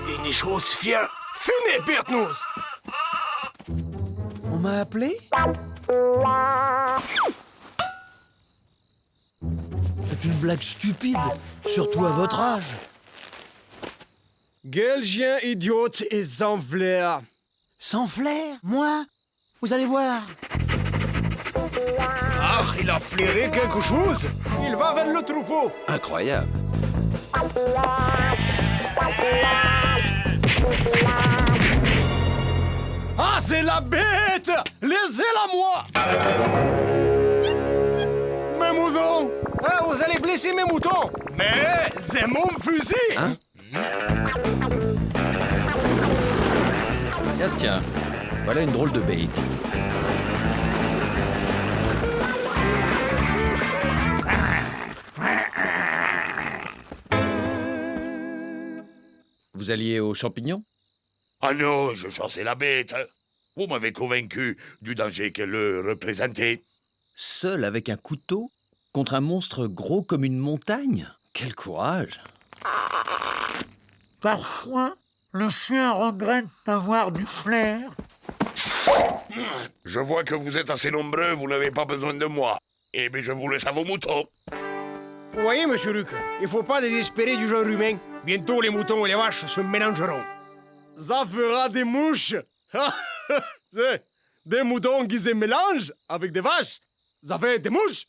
[SPEAKER 4] Une chose fière. Venez, Bird-Nose!
[SPEAKER 13] On m'a appelé? C'est une blague stupide, surtout à votre âge.
[SPEAKER 4] Quel chien idiote et sans flair!
[SPEAKER 13] Sans flair? Moi? Vous allez voir.
[SPEAKER 4] Ah, il a flairé quelque chose! Il va vers le troupeau!
[SPEAKER 1] Incroyable.
[SPEAKER 4] Ah, c'est la bête! Laissez-la moi! Mes moutons! Ah, vous allez blesser mes moutons! Mais c'est mon fusil!
[SPEAKER 1] Hein? Tiens, voilà une drôle de bête. Vous alliez aux champignons?
[SPEAKER 22] Ah non, je chassais la bête. Vous m'avez convaincu du danger qu'elle représentait.
[SPEAKER 1] Seul avec un couteau contre un monstre gros comme une montagne? Quel courage!
[SPEAKER 13] Parfois, le chien regrette d'avoir du flair.
[SPEAKER 22] Je vois que vous êtes assez nombreux, vous n'avez pas besoin de moi. Eh bien, je vous laisse à vos moutons.
[SPEAKER 4] Vous voyez, monsieur Luc, il faut pas désespérer du genre humain. Bientôt, les moutons et les vaches se mélangeront. Ça fera des mouches. Des moutons qui se mélangent avec des vaches. Ça fait des mouches.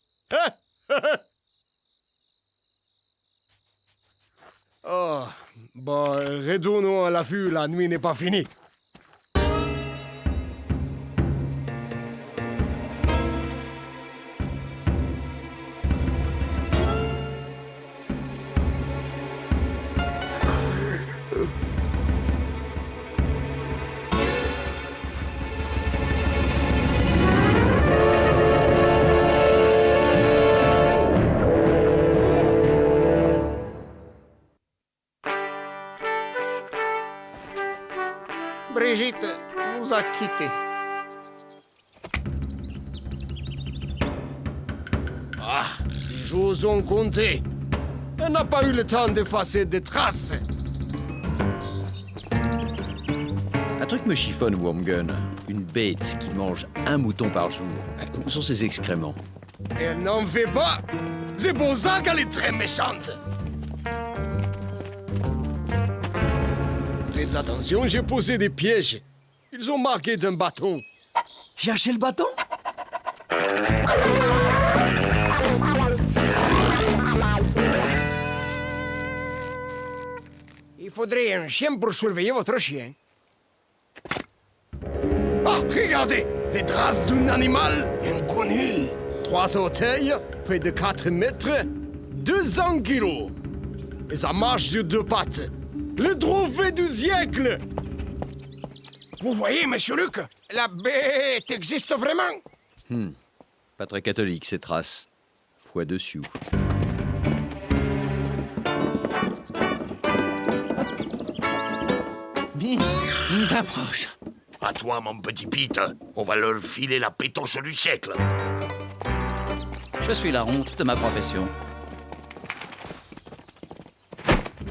[SPEAKER 4] Oh, bon, retournons à l'affût, la nuit n'est pas finie. Brigitte nous a quittés. Ah, les jours ont compté. Elle n'a pas eu le temps d'effacer des traces.
[SPEAKER 1] Un truc me chiffonne, Wormgun. Une bête qui mange un mouton par jour. Où sont ses excréments?
[SPEAKER 4] Elle n'en fait pas. C'est pour ça qu'elle est très méchante. Faites attention, j'ai posé des pièges. Ils ont marqué d'un bâton.
[SPEAKER 11] J'ai acheté le bâton?
[SPEAKER 4] Il faudrait un chien pour surveiller votre chien. Ah, regardez! Les traces d'un animal inconnu. 3 orteils, près de 4 mètres, 200 kilos. Et ça marche sur 2 pattes. Le trophée du siècle!
[SPEAKER 9] Vous voyez, monsieur Luc, la bête existe vraiment.
[SPEAKER 1] Pas très catholique, ces traces. Foi dessus.
[SPEAKER 3] Mais, il nous approche.
[SPEAKER 5] À toi, mon petit Pete. On va leur filer la pétoche du siècle.
[SPEAKER 2] Je suis la honte de ma profession.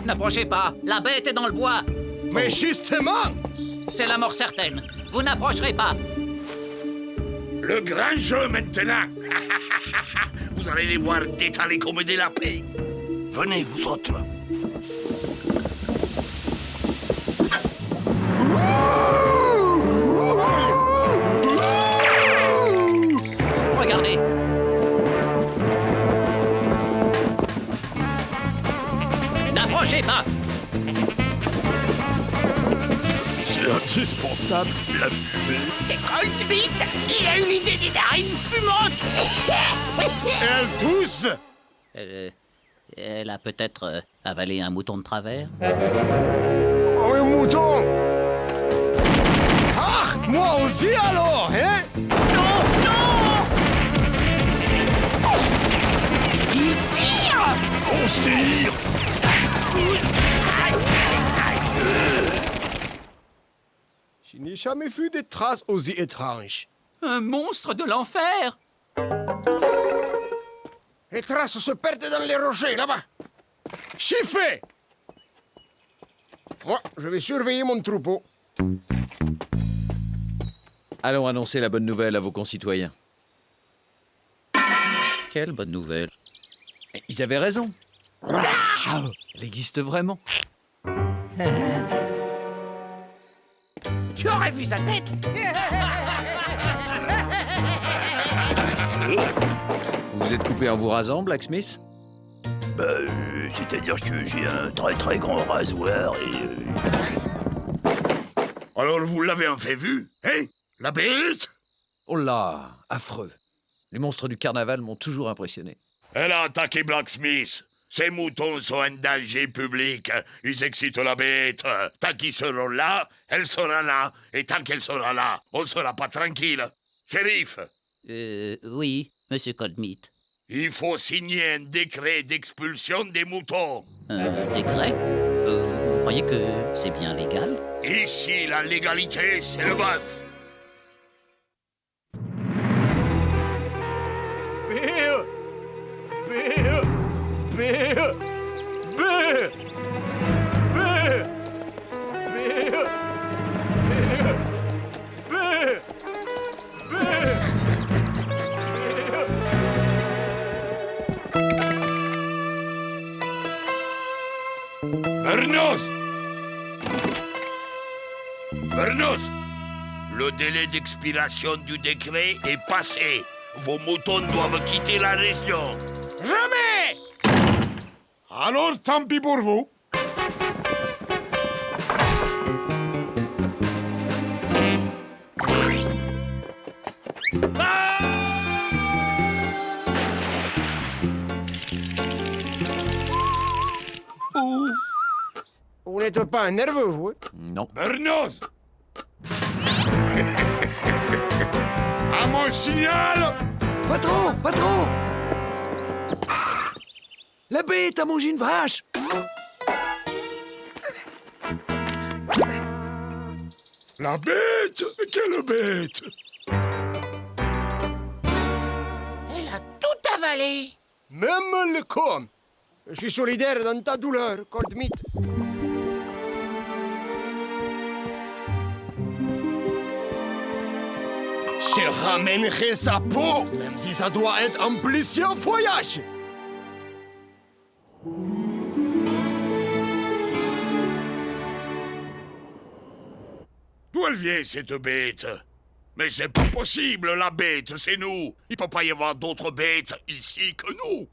[SPEAKER 23] N'approchez pas, la bête est dans le bois.
[SPEAKER 4] Mais justement!
[SPEAKER 23] C'est la mort certaine. Vous n'approcherez pas.
[SPEAKER 5] Le grand jeu maintenant. Vous allez les voir détaler comme des lapins. Venez, vous autres.
[SPEAKER 23] Regardez. N'approchez pas.
[SPEAKER 5] C'est indispensable.
[SPEAKER 8] C'est Coldbeat. Il a eu l'idée des narines fumantes.
[SPEAKER 4] Elle tousse!
[SPEAKER 23] Elle a peut-être avalé un mouton de travers.
[SPEAKER 4] Oh, un mouton! Ah! Moi aussi alors, hein?
[SPEAKER 8] Non, non! Il tire!
[SPEAKER 5] On se tire!
[SPEAKER 4] Je n'ai jamais vu des traces aussi étranges.
[SPEAKER 23] Un monstre de l'enfer.
[SPEAKER 9] Les traces se perdent dans les rochers, là-bas.
[SPEAKER 4] Chiffé! Moi, je vais surveiller mon troupeau.
[SPEAKER 1] Allons annoncer la bonne nouvelle à vos concitoyens.
[SPEAKER 2] Quelle bonne nouvelle.
[SPEAKER 1] Ils avaient raison. Elle existe vraiment.
[SPEAKER 8] Tu aurais vu sa tête.
[SPEAKER 1] Vous vous êtes coupé en vous rasant, Blacksmith?
[SPEAKER 21] C'est-à-dire que j'ai un très très grand rasoir et...
[SPEAKER 5] Alors vous l'avez enfin vu, hein? La bête?
[SPEAKER 1] Oh là, affreux. Les monstres du carnaval m'ont toujours impressionné.
[SPEAKER 5] Elle a attaqué Blacksmith. Ces moutons sont un danger public. Ils excitent la bête. Tant qu'ils seront là, elle sera là. Et tant qu'elle sera là, on ne sera pas tranquille. Shérif,
[SPEAKER 23] Oui, monsieur Coldmeat.
[SPEAKER 5] il faut signer un décret d'expulsion des moutons.
[SPEAKER 23] Un décret? Vous croyez que c'est bien légal?
[SPEAKER 5] Ici, la légalité, c'est le bœuf.
[SPEAKER 4] Bill! Bill! Bill! Bill! Bill! Bill! Bill! Bill! Bill!
[SPEAKER 5] Bernos! Bernos! Le délai d'expiration du décret est passé. Vos moutons doivent quitter la région.
[SPEAKER 9] Jamais!
[SPEAKER 14] Alors, tant pis pour vous.
[SPEAKER 9] Vous n'êtes pas nerveux, vous?
[SPEAKER 1] Non.
[SPEAKER 14] Bernos! À mon signal!
[SPEAKER 11] Patron! Patron! La bête a mangé une vache!
[SPEAKER 14] La bête? Quelle bête?
[SPEAKER 8] Elle a tout avalé.
[SPEAKER 4] Même le corps.
[SPEAKER 9] Je suis solidaire dans ta douleur, Coldmeat.
[SPEAKER 4] Je ramènerai sa peau, même si ça doit être un plusieurs voyages.
[SPEAKER 22] D'où elle vient, cette bête? Mais c'est pas possible, la bête, c'est nous. Il peut pas y avoir d'autres bêtes ici que nous.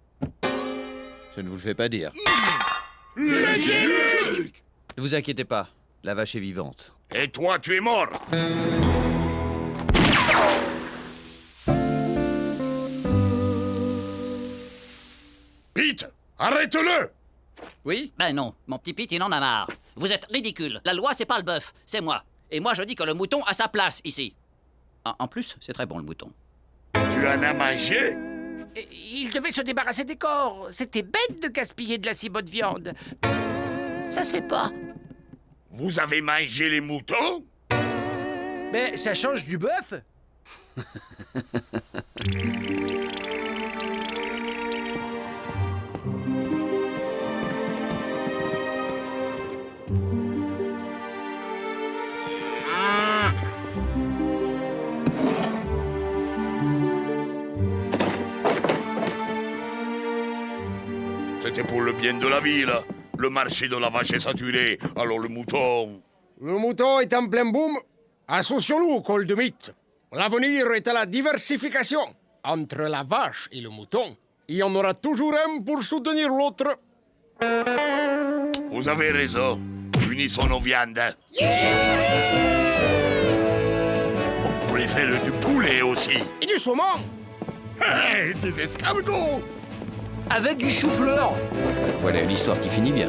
[SPEAKER 3] Je ne vous le fais pas dire.
[SPEAKER 22] Luc!
[SPEAKER 3] Ne vous inquiétez pas, la vache est vivante.
[SPEAKER 22] Et toi, tu es mort. Pete, arrête-le!
[SPEAKER 23] Oui? Ben non, mon petit Pete, il en a marre. Vous êtes ridicule. La loi, c'est pas le bœuf, c'est moi. Et moi, je dis que le mouton a sa place ici. En plus, c'est très bon, le mouton.
[SPEAKER 22] Tu en as mangé?
[SPEAKER 13] Il devait se débarrasser des corps. C'était bête de gaspiller de la si bonne viande. Ça se fait pas.
[SPEAKER 22] Vous avez mangé les moutons?
[SPEAKER 13] Mais ça change du bœuf.
[SPEAKER 22] C'était pour le bien de la ville. Le marché de la vache est saturé, alors le mouton...
[SPEAKER 4] Le mouton est en plein boom. Associons-nous au col de mythe. L'avenir est à la diversification. Entre la vache et le mouton, il y en aura toujours un pour soutenir l'autre.
[SPEAKER 22] Vous avez raison. Unissons nos viandes. On pourrait faire du poulet aussi.
[SPEAKER 4] Et du saumon.
[SPEAKER 22] Hey, des escargots.
[SPEAKER 13] Avec du chou-fleur.
[SPEAKER 3] Voilà une histoire qui finit bien.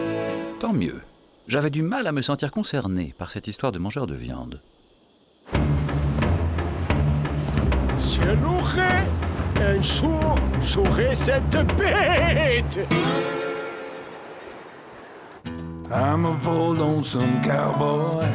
[SPEAKER 2] Tant mieux. J'avais du mal à me sentir concerné par cette histoire de mangeur de viande.
[SPEAKER 4] Je l'aurai. Un jour, j'aurai cette bête.
[SPEAKER 10] I'm a poor lonesome cowboy